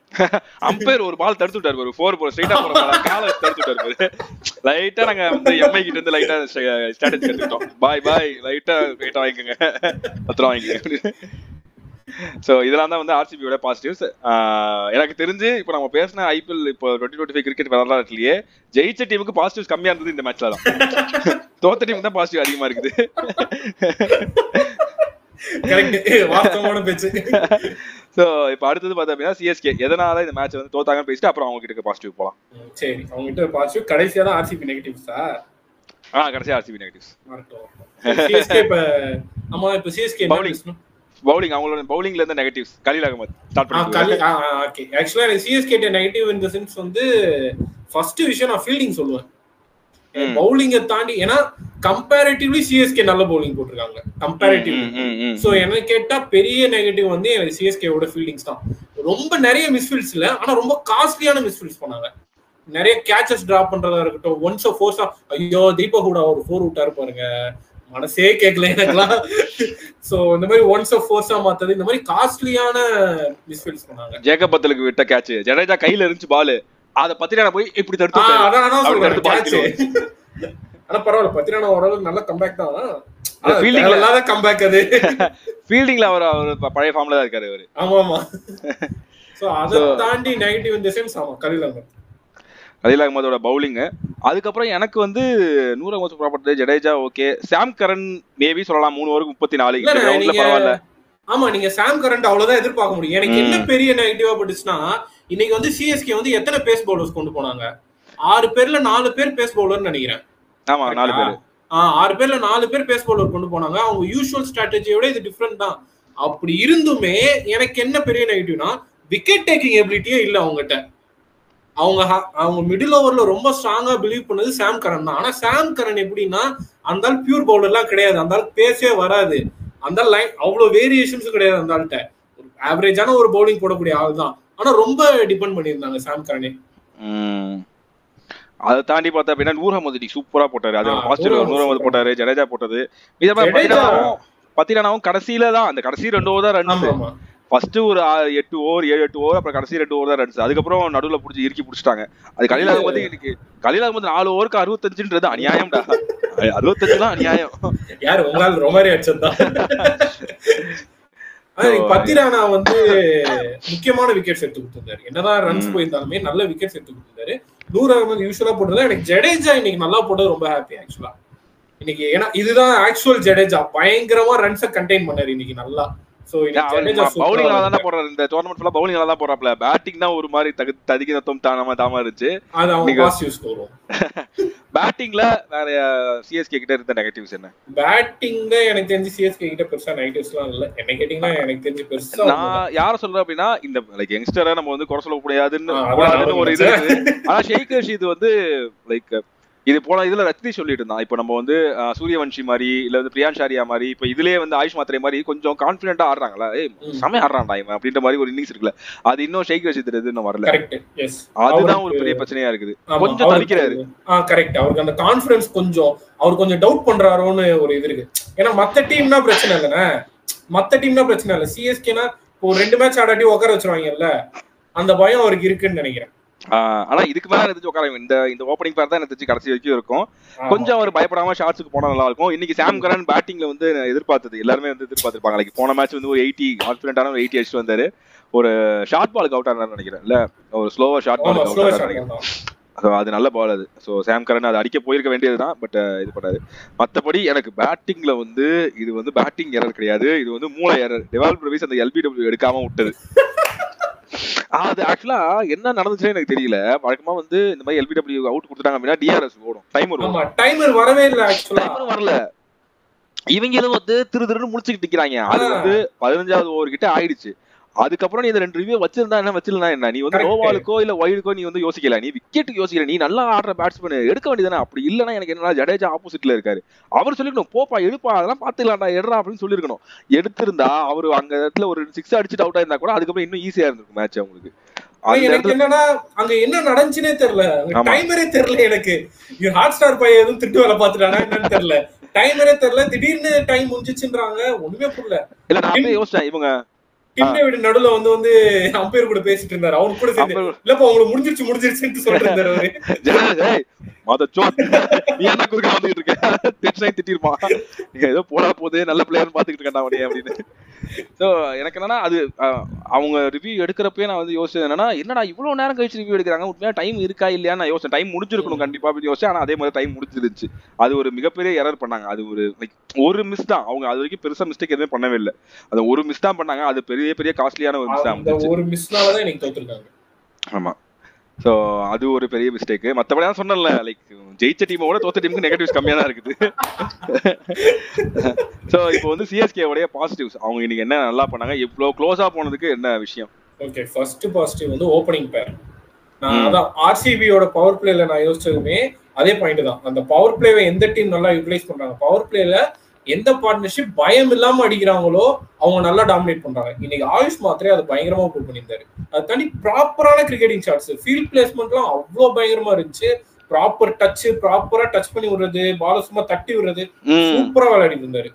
அம்பையர் ஒரு பால் தடுத்து விட்டாரு. ஒரு 4 போற ஸ்ட்ரைட்டா போற பால் காலை தடுத்து விட்டாரு. லைட்டா நாங்க வந்து எம்ஐ கிட்ட இருந்து லைட்டா ஸ்ட்ராட்டஜி கத்துக்கிட்டோம். பாய் லைட்டா வாங்கிக்கங்க, பத்திரம் வாங்கிக்கங்க. சோ இதெல்லாம் தான் வந்து ஆர்சிபியோட பாசிட்டிவ்ஸ். எனக்கு தெரிஞ்சு இப்போ நம்ம பேசின ஐபிஎல் இப்போ 2025 கிரிக்கெட் வரலாறுலயே ஜெயிச்ச டீமுக்கு பாசிட்டிவ்ஸ் கம்மியா இருந்தது இந்த மேட்ச்ல தான். தோத்த டீமுக்கு தான் பாசிட்டிவ் அதிகமா இருக்குது. சோ இப்போ அடுத்தது பார்த்தா அப்படின்னா சிஎஸ்கே எதனால இந்த மேட்ச் வந்து தோத்தாங்கன்னு பேசிட்டு அப்புறம் அவங்க கிட்ட பாசிட்டிவ் போலாம். சரி அவங்க கிட்ட பாசிட்டிவ் கடைசியா தான் ஆர்சிபி நெகட்டிவ்ஸா? கடைசியா ஆர்சிபி நெகட்டிவ்ஸ். சிஎஸ்கே இப்ப ஆமா இப்ப சிஎஸ்கே பவுலிங் அவங்களோட பவுலிங்ல இருந்து நெகட்டிவ்ஸ். கலீல் அகமத் ஸ்டார்ட் பண்ணுங்க. ஓகே ஆக்சுவலா எனக்கு CSK negative in the sense வந்து ஃபர்ஸ்ட் விஷயம் நான் ஃபீல்டிங் சொல்லுவேன். பவுலிங்கை தாண்டி, ஏன்னா கம்பேரிட்டிவ்லி சிஎஸ்கே நல்ல பவுலிங் போட்டிருக்காங்க கம்பேரிட்டிவ்லி. சோ என்ன கேட்டா பெரிய நெகட்டிவ் வந்து எனக்கு சிஎஸ்கேவோட ஃபீல்டிங்ஸ் தான். ரொம்ப நிறைய மிஸ்ஃபீல்ட்ஸ் இல்ல, ஆனா ரொம்ப காஸ்ட்லியான மிஸ்ஃபீல்ட்ஸ் பண்ணாங்க. நிறைய கேச்சஸ் டிராப் பண்றதா இருக்கட்டும், ஒன்ஸ் ஃபோர்ஸா ஐயோ தீபா கூட ஒரு 4 விட்டாரு பாருங்க, மனசே கேட்கல எனக்குலாம். சோ இந்த மாதிரி ஒன்ஸ் ஃபோர்ஸா மாத்தது, இந்த மாதிரி காஸ்ட்லியான மிஸ்ஃபீல்ஸ் பண்ணாங்க. ஜேக்கப் பத்தலுக்கு விட்ட கேட்ச் ஜடேஜா கையில இருந்துச்சு பால், அத பத்திரானா போய் இப்படி தடுத்து ஆனா பரவாயில்ல, பத்திரானா ஓரளவுக்கு நல்ல கம்பேக் தான். கம்பேக் அது ஃபீல்டிங்ல அவர் பழைய ஃபார்ம்ல தான் இருக்காரு அவரு. ஆமா ஆமா. சோ அத தாண்டி நெகட்டிவ் இந்த சென்ஸ் ஆமா கலீல் அகமதோட பவுலிங். அதுக்கப்புறம் எனக்கு வந்து நூர் அகமது ப்ராப்பர்ட்டி, ஜடேஜா ஓகே, சாம் கரன் மேபி சொல்லலாம் 3 ஓவருக்கு 34 கிரவுண்ட்ல பரவாயில்ல. ஆமா நீங்க சாம் கரண்ட் அவ்வளவுதான் எதிர்பார்க்க முடியும். எனக்கு என்ன பெரிய நெகட்டிவா பட்டுச்சுன்னா, இன்னைக்கு வந்து சிஎஸ்கே வந்து எத்தனை பேஸ் பவுலர்ஸ் கொண்டு போனாங்க? 6 பேர்ல 4 பேர் பேஸ் பவுலர்னு நினைக்கிறேன். ஆமா 4 பேர். 6 பேர்ல 4 பேர் பேஸ் பவுலர் கொண்டு போனாங்க. அவங்க யூசுவல் ஸ்ட்ராட்டஜியோட இது டிஃபரெண்ட் தான். அப்படி இருந்துமே எனக்கு என்ன பெரிய நெகட்டிவ்னா, விக்கெட் டேக்கிங் எபிலிட்டியே இல்ல அவங்ககிட்ட. அவங்க மிடில் ஓவர்ல ரொம்ப ஸ்ட்ராங்கா பிலீவ் பண்ணது சாம் கரன் தான். ஆனா சாம் கரன் எப்படின்னா, அந்த பியூர் பவுலர்லாம் கிடையாது, அந்த பேஸே வராது, அந்த லைன் அவ்வளவு வேரியேஷன்ஸும் கிடையாது அந்த ஆள்கிட்ட. ஒரு ஆவரேஜான ஒரு பவுலிங் போடக்கூடிய ஆள் தான். ஆனா ரொம்ப டிபெண்ட் பண்ணியிருந்தாங்க சாம் கரனே. அதை தாண்டி பார்த்தா அப்படின்னா நூர் அகமது சூப்பரா போட்டாரு. அது பாசிட்டிவ் நூர் அகமது போட்டாரு, ஜடேஜா போட்டது. இதை பத்திரானாவும் கடைசியில தான், அந்த கடைசி 2 ஓவர் தான் ரன்ஸ். ஃபர்ஸ்ட் ஒரு 8 ஓவர் 7-8 ஓவர், அப்புறம் கடைசி 2 ஓவர் தான் ரன்ஸ். அதுக்கப்புறம் நடுவுல புடிச்சு இறுக்கி புடிச்சிட்டாங்க. அது கலீல் அகமது இன்னைக்கு கலீல் அகமது 4 ஓவருக்கு 65ன்றது அநியாயம்டா. 65 தான் அநியாயம். யார் உங்களால ரொமாரி அடிச்சதா? பத்திரானா வந்து முக்கியமான விக்கெட்ஸ் எடுத்து கொடுத்திருந்தாரு. என்னதான் ரன்ஸ் போயிருந்தாலுமே நல்ல விக்கெட்ஸ் எடுத்து கொடுத்திருந்தாரு. நூர் அகமது யூஸ்வலா போட்டது. எனக்கு ஜடேஜா இன்னைக்கு நல்லா போட்டது ரொம்ப ஹாப்பி ஆக்சுவலா இன்னைக்கு. ஏன்னா இதுதான் ஆக்சுவல் ஜடேஜா, பயங்கரமா ரன்ஸை கண்டெயின் பண்ணாரு இன்னைக்கு நல்லா. பவுலிங் தான் போடுறாரு இந்த டோர்னமெண்ட் ஃபுல்லா, பவுலிங் தான் போறாப்ல. பேட்டிங் தான் ஒரு மாதிரி ததிகிதம் தாமா இருந்துச்சு. பேட்டிங்ல வேற சிஎஸ்கே கிட்ட இருந்த நெகட்டிவ்ஸ் என்ன? பேட்டிங்ல எனக்கு தெரிஞ்சு சிஎஸ்கே கிட்ட பெருசா நெகட்டிவ்ஸ்லாம் இல்ல. என்ன கேட்டிங்கன்னா எனக்கு தெரிஞ்சு பெருசா நான் யார சொல்றேன் அப்படின்னா, இந்த லைக் யங்ஸ்டரை நம்ம வந்து குறை சொல்ல முடியாதுன்னு ஒரு இது இருக்கு. ஆனா ஷேக் ரஷீத் வந்து லைக் இது போன இதுல ரஜினி சொல்லிட்டு இருந்தான். இப்போ நம்ம வந்து சூரியவன்ஷி மாதிரி இல்ல வந்து பிரியான் ஷாரியா மாதிரி, இப்போ இதுலயே வந்து ஆயுஷ் மாத்திரை மாதிரி கொஞ்சம் கான்பிடென்டா ஆடுறாங்களா, செமையா ஆடுறான்டா இவன் அப்படின்ற மாதிரி ஒரு இன்னிங்ஸ் இருக்குல்ல, அது இன்னும் ஷேக் ரஷீத் இன்னும் வரல. அதுதான் ஒரு பெரிய பிரச்சனையா இருக்குது. கொஞ்சம் தவிக்கிறாரு. கரெக்ட். அவருக்கு அந்த கான்பிடன்ஸ் கொஞ்சம் அவர் கொஞ்சம் டவுட் பண்றாரோன்னு ஒரு இது இருக்கு. ஏன்னா மத்த டீம்னா பிரச்சனை இல்லைண்ணே, மத்த டீம்னா பிரச்சனை இல்லை. சிஎஸ்கேனா ஒரு 2 மேட்ச் ஆடாட்டி உட்கார வச்சிருவாங்கல்ல, அந்த பயம் அவருக்கு இருக்குன்னு நினைக்கிறேன். ஆனா இதுக்கு மேல எனக்கு உட்கார இந்த ஓப்பனிங் பேர் தான் எனக்கு கடைசி வரைக்கும் இருக்கும். கொஞ்சம் அவர் பயப்படாம ஷாட்ஸுக்கு போனா நல்லா இருக்கும். இன்னைக்கு சாம் கரன் பேட்டிங்ல வந்து எதிர்பார்த்தது எல்லாருமே வந்து எதிர்பார்த்திருப்பாங்க. லைக் போன மேட்ச் வந்து ஒரு 80 கான்ஃபிடென்ட்டான ஒரு 80 அடிச்சு வந்தாரு. ஒரு ஷார்ட் பாலுக்கு அவுட் ஆனான்னு நினைக்கிறேன். இல்ல ஒரு ஸ்லோவா ஷார்ட் பாலுக்கு அவுட் ஆனான்னு நினைக்கிறேன். அது நல்ல பால் அது. ஸோ சாம் கரன் அது அடிக்க போயிருக்க வேண்டியதுதான், பட் இது பண்ணாரு. மற்றபடி எனக்கு பேட்டிங்ல வந்து இது வந்து பேட்டிங் எரர் கிடையாது, இது வந்து மூளை எரர். டெவால் பிரவிஸ் அந்த LBW எடுக்காம விட்டது. அது ஆக்சுவலா என்ன நடந்துச்சுன்னு எனக்கு தெரியல. வழக்கமா வந்து இந்த மாதிரி LBW அவுட் கொடுத்துட்டாங்க அப்படின்னா DRS ஓடும், டைமர் வரவே இல்லை. ஆக்சுவலா டைமர் வரல. இவங்களும் வந்து திருன்னு முடிச்சுக்கிட்டு நிக்கிறாங்க. அது வந்து 15வது ஓவர் கிட்ட ஆயிடுச்சு. அதுக்கப்புறம் நீ இந்த 2 ரிவ்யூ வச்சிருந்தா என்ன வச்சிருந்தா என்ன, நீ வந்து நோவாலுக்கோ இல்ல வைடுக்கோ நீ வந்து யோசிக்கல, நீ விக்கெட்டுக்கு யோசிக்கல, நீ நல்லா ஆடுற பேட்ஸ்மேன் எடுக்க வேண்டியதானே. அப்படி இல்லைன்னா எனக்கு என்ன, ஜடேஜா ஆப்போசிட்ல இருக்காரு, அவர் சொல்லிருக்கணும் போப்பா எடுப்பா அதெல்லாம் பாத்துக்கலாம்டா எடுறா அப்படின்னு சொல்லிருக்கணும். எடுத்திருந்தா அவரு அங்க இடத்துல ஒரு 6 அடிச்சுட்டு அவுட் ஆயிருந்தா கூட அதுக்கப்புறம் இன்னும் ஈஸியா இருந்திருக்கும் மேட்ச் அவங்களுக்கு. என்னன்னா அங்க என்ன நடந்துச்சுன்னே தெரியல, டைமரே தெரியல எனக்கு. ஹாட் ஸ்டார் பையன் எதுவும் திட்டு வேலை பாத்துட்டானா என்னன்னு தெரியல, டைமரே தெரியல. திடீர்னு டைம் முடிஞ்சிச்சுன்றாங்க, ஒண்ணுமே புரியல. இல்ல நான் யோசிச்சேன், இவங்க நடுவுல வந்து அம்பையர் கூட பேசிட்டு இருந்தாரு. அவரு கூட சேர்ந்து இல்லப்பா உங்களுக்கு முடிஞ்சிருச்சுன்னு சொல்லிட்டு இருந்தாரு. ஏதோ போடா போது நல்ல பிளேயர் பாத்துக்கிட்டு இருக்கா அப்படின்னு. சோ எனக்கு என்னன்னா அது அவங்க ரிவ்யூ எடுக்கிறப்பே நான் வந்து யோசிச்சது என்னடா இவ்வளவு நேரம் கழிச்சு ரிவ்யூ எடுக்கிறாங்க, உண்மையா டைம் இருக்கா இல்லையா நான் யோசிச்சேன். டைம் முடிஞ்சிருக்கணும் கண்டிப்பா அப்படின்னு யோசிச்சேன். ஆனா அதே மாதிரி டைம் முடிஞ்சிருச்சு. அது ஒரு மிகப்பெரிய எரர் பண்ணாங்க. அது ஒரு மிஸ் தான், அவங்க அது வரைக்கும் பெருசா மிஸ்டேக் எதுவுமே பண்ணவே இல்லை. அது ஒரு மிஸ் தான் பண்ணாங்க, அது பெரிய காஸ்ட்லியான ஒரு மிஸ் தான். ஒரு மிஸ்னாலதான் எனக்கு தோத்துட்டாங்க. ஆமா, சோ அது ஒரு பெரிய மிஸ்டேக். மத்தபடி நான் சொன்னேன்ல, லைக் ஜெயிச்ச டீமோட தோத்த டீமுக்கு நெகட்டிவ்ஸ் கம்மியா தான் இருக்குது. சோ இப்போ வந்து சிஎஸ்கே உடைய பாசிட்டிவ்ஸ், அவங்க இன்னைக்கு என்ன நல்லா பண்ணாங்க, இவ்வளவு க்ளோஸா போனதுக்கு என்ன விஷயம்? ஓகே, ஃபர்ஸ்ட் பாசிட்டிவ் வந்து ஓப்பனிங் பேர். நான் அதான் ஆர்சிபியோட பவர் பிளேல நான் யோசிச்சதுமே அதே பாயிண்ட் தான். அந்த பவர் பிளேவை எந்த டீம் நல்லா யூட்டிலைஸ் பண்றாங்க, பவர் பிளேல எந்த பார்ட்னர்ஷிப் பயம் இல்லாம அடிக்கிறாங்களோ அவங்க நல்லா டாமினேட் பண்றாங்க. இன்னைக்கு ஆயுஷ் மாத்திரே அதை பயங்கரமா ப்ரூவ் பண்ணியிருந்தாரு. அது தாண்டி ப்ராப்பரான கிரிக்கெட்டிங் ஷாட்ஸ், ஃபீல்ட் பிளேஸ்மெண்ட்லாம் அவ்வளோ பயங்கரமா இருந்துச்சு. ப்ராப்பர் டச், ப்ராப்பரா டச் பண்ணி விடுறது, பால சும்மா தட்டி விடுறது, சூப்பரா விளையாடிட்டு இருந்தாரு.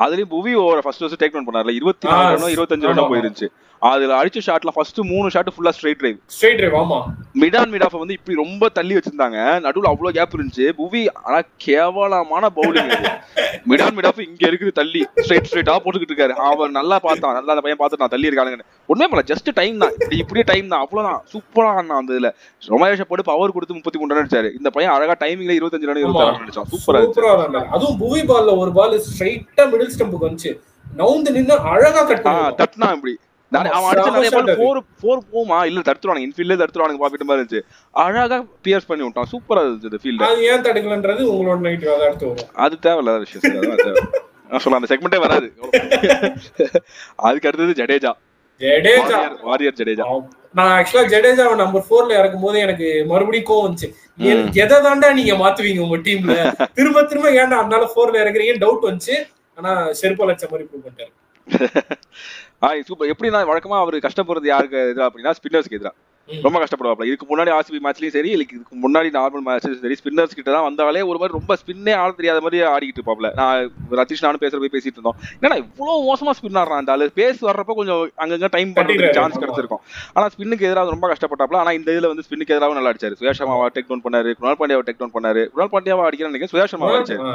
அதுலயும் புவி ஓவர ஃபர்ஸ்ட் டேக் டவுன் பண்ணார்ல, 24 ரனோ 25 ரனோ போயிருச்சு. அதுல அடிச்ச ஷாட்ல ஃபர்ஸ்ட் 3 ஷாட் ஃபுல்லா ஸ்ட்ரைட் டிரைவ். ஆமா, மிட் ஆஃப் வந்து இப்படி ரொம்ப தள்ளி வச்சிருந்தாங்க, நடுவுல அவ்வளவு கேப் இருந்துச்சு. புவி ஆனா கேவலமான பவுலிங். மிட் ஆஃப் இங்க இருக்குது தள்ளி ஸ்ட்ரைட்டா போட்டுக்கிட்டு இருக்காரு. அவன் நல்லா பார்த்தான், நல்லா அந்த பையன் பார்த்துட்டு நான் தள்ளி இருக்கானுங்க. ஒண்ணுமே பண்ணல, ஜஸ்ட் டைம் தான், இப்படியே டைம் தான், அவ்வளவுதான். சூப்பரா ஆனா அந்த இதுல ரொமாரிஷா போட்டு பவர் கொடுத்து 33 ரன் அடிச்சாரு. இந்த பையன் அழகா டைமிங்ல 25 ரன் 26 ரன் அடிச்சான். சூப்பரா. அதுவும் புவி பால்ல ஒரு பால் ஸ்ட்ரைட்டா மிடில் ஸ்டம்புக்கு வந்துச்சு, நவுந்து நின்னு அழகா தட்டினா. இப்படி அவன் அடிச்ச நிறைய பால் 4 போமா இல்ல தடுத்துறானுங்க, இன்ஃபீல்ட்ல தடுத்துறானுங்க, பாப்பிட்ட மாதிரி இருந்துச்சு. அழகா பியர்ஸ் பண்ணி விட்டான். சூப்பரா இருந்துச்சு ஃபீல்ட். அது ஏன் தடுக்கலன்றது உங்களோட நைட் அடுத்து வரும், அது தேவையில்லாத விஷயம். நான் சொல்ல அந்த செக்மெண்டே வராது. அதுக்கு அடுத்தது ஜடேஜா வாரியர் ஜடேஜா. நான் ஆக்சுவலா ஜடேஜாவை நம்பர் 4ல இறக்கும் போது எனக்கு மறுபடியும் கோவம் வந்துச்சு. எதை தாண்டா நீங்க மாத்துவீங்க உங்க டீம்ல, திரும்ப ஏன்டா அதனால 4ல இறக்குறீங்கன்னு டவுட் வந்துச்சு. ஆனா செருப்பா லட்ச மாதிரி ப்ரூவ் பண்ணிட்டாரு. சூப்பர். எப்படின்னா வழக்கமா அவரு கஷ்டப்படுறது யாருக்கு எதிராக அப்படின்னா ஸ்பின்னர்ஸ்க்கு எதிராக ரொம்ப கஷ்டப்படுவாப்ல. இதுக்கு முன்னாடி ஆர்சிபி மேட்ச்லயும் சரி, இதுக்கு முன்னாடி நார்மல் மேட்ச்லயும் சரி, ஸ்பின்னர்ஸ் கிட்ட தான் வந்தாலே ஒரு மாதிரி ரொம்ப ஸ்பின்னே ஆட தெரியாத மாதிரி ஆடிக்கிட்டு இருப்பாப்ல. நான் ரதீஷ் நானும் பேசிட்டு இருந்தோம், ஏன்னா இவ்வளவு மோசமா ஸ்பின் ஆடுறான் அந்த ஆளு. பேஸ் வர்றப்ப கொஞ்சம் அங்கங்க டைம் பண்றதுக்கு சான்ஸ் கிடைச்சிருக்கும். ஆனா ஸ்பின்னுக்கு எதிராக ரொம்ப கஷ்டப்பட்டாப்ல. ஆனா இந்த இதுல வந்து ஸ்பின்னுக்கு எதிராக நல்லா அடிச்சாரு. சுயாஷ் சர்மாவை டேக் டவுன் பண்ணாரு, குணால் பாண்டியாவை டேக் டவுன் பண்ணாரு. குணால் பாண்டியாவை அடிக்கிறேன், சுயாஷ் சர்மாவை அடிச்சாரு.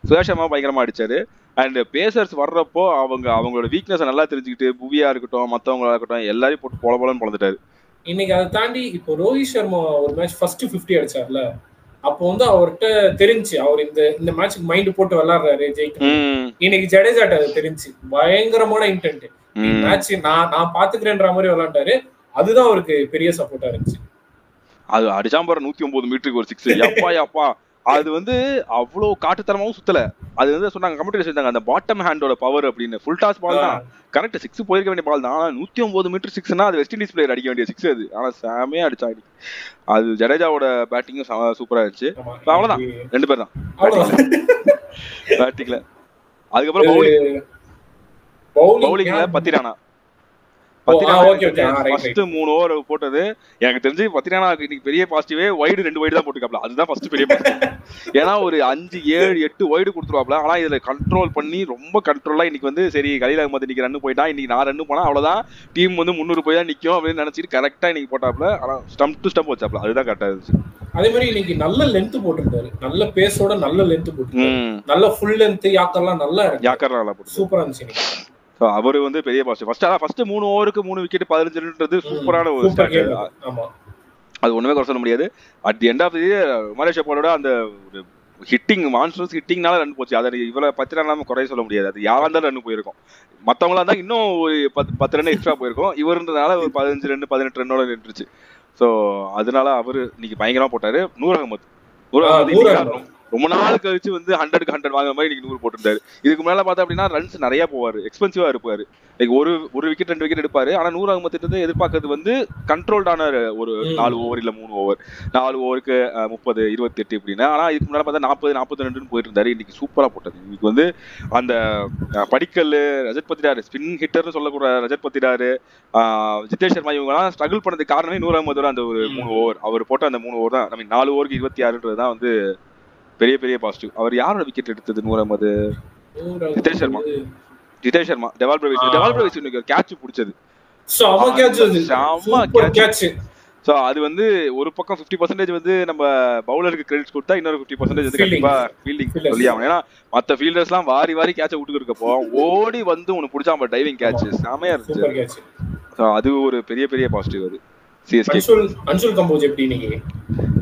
சுயாஷ் சர்மா பயங்கரமா அடிச்சாரு. அண்ட் பேசர்ஸ் வர்றப்போ அவங்களோட வீக்னஸ் நல்லா தெரிஞ்சுக்கிட்டு, புவியா இருக்கட்டும் மத்தவங்களா இருக்கட்டும் எல்லாரையும் போட்டு போலன்னு பொழந்துட்டாரு. இன்னைக்கு அதை தாண்டி இப்போ ரோஹித் சர்மா ஒரு மேட்ச் ஃபர்ஸ்ட் 50 அடிச்சார்ல, அப்போ வந்து அவர்கிட்ட தெரிஞ்சு அவர் இந்த மேட்சுக்கு மைண்ட் போட்டு விளையாடுறாரு ஜெயிக்கணும். இன்னைக்கு ஜடேஜாட்ட அது தெரிஞ்சு பயங்கரமான இன்டென்ட், மேட்ச் நான் பாத்துக்கிறேன்ற மாதிரி விளையாண்டாரு. அதுதான் அவருக்கு பெரிய சப்போர்ட்டா இருந்துச்சு. அது அடிச்சாம 109 மீட்டருக்கு ஒரு 6. அப்பா அது வந்து அவ்வளவு காட்டுத்தனமாவும் சுத்தல. அது வந்து சொன்னாங்க கமெண்ட்ரி சொல்லிட்டாங்க, அந்த பாட்டம் ஹேண்டோட பவர் அப்படின்னு. ஃபுல் டாஸ் பால் தான், கரெக்ட் 6 போயிருக்க வேண்டிய பால் தான். ஆனா 109 மீட்டர் 6னா அது வெஸ்ட் இண்டீஸ் பிளேயர் அடிக்க வேண்டிய 6 அது. ஆனா சாமே அடிச்சாடி. அது ஜடேஜாவோட பேட்டிங்கும் சூப்பரா இருந்துச்சு. அவ்வளவுதான், 2 பேர் தான் பேட்டிங்ல. அதுக்கப்புறம் பவுலிங்ல பத்திரானா ஃபர்ஸ்ட் 3 ஓவர் போட்டது. எனக்கு தெரிஞ்சு பத்திரானாக்கு இன்னைக்கு பெரிய பாசிட்டிவே வைடு 2 வைடு தான் போட்டுக்காப்ல. அதுதான் ஃபர்ஸ்ட் பெரிய பாசிட்டிவ். ஏன்னா ஒரு 5, 7, 8 வைடு கொடுத்துருவாப்ல. ஆனா இதுல கண்ட்ரோல் பண்ணி ரொம்ப கண்ட்ரோலா இன்னைக்கு வந்து சரி கலீல் அகமது இன்னைக்கு ரன் போயிட்டான், இன்னைக்கு நான் ரன் போனா அவ்வளவுதான், டீம் வந்து 300 போய் தான் நிக்கும் அப்படின்னு நினைச்சிட்டு கரெக்டா இன்னைக்கு போட்டாப்ல. ஆனா ஸ்டம்ப் டு ஸ்டம்ப் வச்சாப்ல, அதுதான் கரெக்டா இருந்துச்சு. அதே மாதிரி இன்னைக்கு நல்ல லென்த் போட்டிருந்தாரு, நல்ல பேஸோட நல்ல லென்த் போட்டு, நல்ல ஃபுல் லென்த் யாக்கர்லாம் நல்லா இருக்கு, சூப்பரா இருந்துச்சு. அவரு வந்து பெரிய பாசிட்டிவ். ஃபர்ஸ்ட் 3 ஓவருக்கு 3 விக்கெட் 15 ரன்ன்றது சூப்பரான ஒரு ஸ்டார்ட். அது ஒண்ணுமே குறை சொல்ல முடியாது. At the end of the day Malaysia போலோட அந்த ஒரு ஹிட்டிங், மான்ஸ்டர்ஸ் ஹிட்டிங்னால ரன் போச்சு. அதை இவ்வளவு 10 ரன் குறைய சொல்ல முடியாது. அது யாரா இருந்தாலும் ரன் போயிருக்கும். மத்தவங்களா இருந்தா இன்னும் ஒரு 10 ரன் எக்ஸ்ட்ரா போயிருக்கும். இவருன்றதுனால ஒரு 15 ரன் 18 ரன்னோட நின்றுச்சு. ஸோ அதனால அவரு இன்னைக்கு பயங்கரமா போட்டாரு. நூர் அகமது ரொம்ப நாள் கழிச்சு வந்து 100க்கு 100 வாங்குற மாதிரி இன்னைக்கு 100 போட்டுருந்தாரு. இதுக்கு மேல பார்த்தா அப்படின்னா ரன்ஸ் நிறைய போவாரு, எக்ஸ்பென்சிவா இருப்பாரு. லைக் ஒரு விக்கெட் 2 விக்கெட் எடுப்பாரு. ஆனா நூர் அகமது எதிர்பார்க்கறது வந்து கண்ட்ரோல்டான ஒரு 4 ஓவர் இல்ல 3 ஓவர், 4 ஓவருக்கு 30, 28 இப்படின்னா. ஆனா இதுக்கு முன்னாடி பார்த்தா 40, 42 போயிட்டு இருந்தாரு. இன்னைக்கு சூப்பரா போட்டது. இன்னைக்கு வந்து அந்த படிக்கல், ரஜத் பத்திராரு, ஸ்பின் ஹிட்டர்னு சொல்லக்கூட ரஜத் பத்திராரு, ஜிதேஷ் சர்மா இவங்கலாம் ஸ்ட்ரகிள் பண்ணதுக்கு காரணமே நூர் அகமதோட அந்த ஒரு 3 ஓவர். அவர் போட்ட அந்த 3 ஓவர் தான். 4 ஓவருக்கு 26 தான் வந்து பெரிய பெரிய பாசிட்டிவ். அவர் யாரோட விக்கெட் எடுத்தது? நூர் அகமது, ஜிதேஷ் சர்மா, டெவால் பிரவிஸ் இன்னைக்கு கேட்ச் பிடிச்சது. சோ அது வந்து ஒரு பக்கம் 50% வந்து நம்ம பவுலருக்கு கிரெடிட்ஸ் கொடுத்தா, இன்னொரு 50% வந்து கண்டிப்பா ஃபீல்டிங் சொல்லியாகும். ஏன்னா மத்த ஃபீல்டர்ஸ் எல்லாம் வாரி கேட்ச விட்டுக்கு இருக்கப்போ ஓடி வந்து உனக்கு பிடிச்சா டைவிங் கேட்ச் செமையா இருந்துச்சு. அது ஒரு பெரிய பெரிய பாசிட்டிவ். அது அன்சுல் கம்போஜ் எப்படி இன்னைக்கு?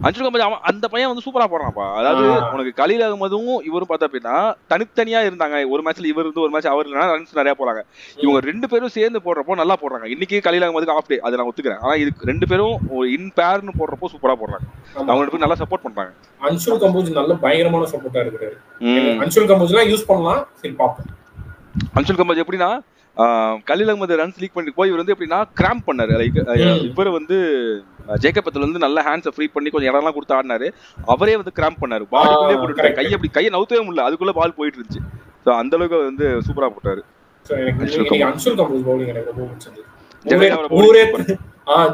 அன்சுல் கம்போஜ் அந்த பையன் வந்து சூப்பரா போறான்ப்பா. அதாவது உனக்கு கலீல் அகமதும் இவரும் பார்த்தா அப்படின்னா தனித்தனியா இருந்தாங்க. ஒரு மேட்ச்ல இவர் இருந்து ஒரு மேட்ச் அவர் இல்லைன்னா ரன்ஸ் நிறைய போறாங்க. இவங்க 2 பேரும் சேர்ந்து போடுறப்போ நல்லா போடுறாங்க. இன்னைக்கு கலீல் அகமதுக்கு ஆஃப் டே, அதை நான் ஒத்துக்கிறேன். ஆனா இது 2 பேரும் ஒரு இன் பேர்னு போடுறப்போ சூப்பரா போடுறாங்க. அவங்க 2 பேரும் நல்லா சப்போர்ட் பண்றாங்க. அன்சுல் கம்போஜ் நல்ல பயங்கரமான சப்போர்ட்டா இருக்காரு. அன்சுல் கம்போஜ்லாம் யூஸ் பண்ணலாம். சரி பாப்போம். அன்சுல் கம்போஜ் எப்படின்னா கலீல் அகமது ரன்ஸ் லீக் பண்ணிட்டு போய் இவர் வந்து எப்படின்னா கிராம்ப் பண்ணாரு. லைக் இவர் வந்து ஜேக்கப் பத்துல வந்து நல்ல ஹேண்ட்ஸை ஃப்ரீ பண்ணி கொஞ்சம் இடம்லாம் கொடுத்து ஆடினாரு. அவரே வந்து கிராம்ப் பண்ணாரு. பாலுக்குள்ளே போட்டுட்டு கையை நவுத்தவே முடியல, அதுக்குள்ள பால் போயிட்டு இருந்துச்சு. ஸோ அந்த அளவுக்கு வந்து சூப்பரா போட்டாரு. அன்சுல் கம்போஸ் பவுலிங் எனக்கு ரொம்ப பிடிச்சது.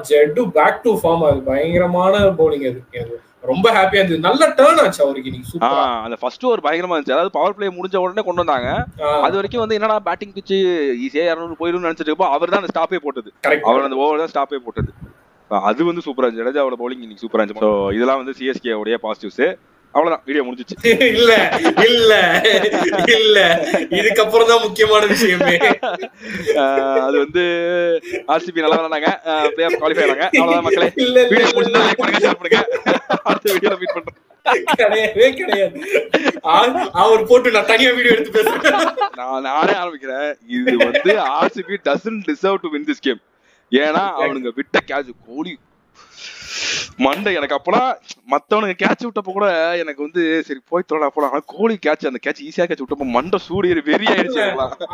ஜெட்டு பேக் டு ஃபார்ம், அது பயங்கரமான பவுலிங். அது ரொம்ப ஹாப்பியா இருந்தது. நல்ல டர்ன் ஆச்சு அவருக்கு இன்னைக்கு. சூப்பரா அந்த ஃபர்ஸ்ட் ஓவர் பயங்கரமா இருந்துச்சு. அதாவது பவர் பிளே முடிஞ்ச உடனே கொண்டு வந்தாங்க. அது வரைக்கும் வந்து என்னடா பேட்டிங் பிச்சு ஈஸியா 200 போயிடும்னு நினைச்சிட்டு இருப்போம். அவர் தான் அந்த ஸ்டாப்பே போட்டது. அவர் அந்த ஓவர் தான் ஸ்டாப்பே போட்டது. அது வந்து சூப்பரா இருந்துச்சு. ஜடேஜாவோட பவுலிங் இன்னைக்கு சூப்பரா இருந்துச்சு. ஸோ இதெல்லாம் வந்து சிஎஸ்கே உடைய பாசிட்டிவ்ஸ். அவ்வளவுதான், வீடியோ முடிஞ்சிச்சு. இல்ல இல்ல இல்ல, இதுக்கப்புறம் தான் முக்கியமான விஷயமே. அது வந்து ஆர்சிபி நல்லா விளையாண்டாங்க, பிளே ஆஃப் குவாலிஃபை ஆனாங்க. அவ்வளவுதான் மக்களே. வீடியோ முடிஞ்சா லைக் பண்ணுங்க, ஷேர் பண்ணுங்க. அடுத்த வீடியோல மீட் பண்றோம். கிடையவே கிடையாது. அவர் போட்டு நான் தனியா வீடியோ எடுத்து பேசுறேன். நானே ஆரம்பிக்கிறேன். இது வந்து RCB doesn't deserve to win this game. ஏன்னா அவனுங்க விட்ட கேட்ச் கோலி மண்டை. எனக்கு அப்பலாம் மத்தவனுக்கு கேட்ச் விட்டப்ப கூட எனக்கு வந்து சரி போய் தோடா போலாம். ஆனா கோலி கேட்ச், அந்த கேட்ச் ஈஸியா கேட்ச் விட்டப்ப மண்டை சூடு வெறி ஆயிடுச்சு.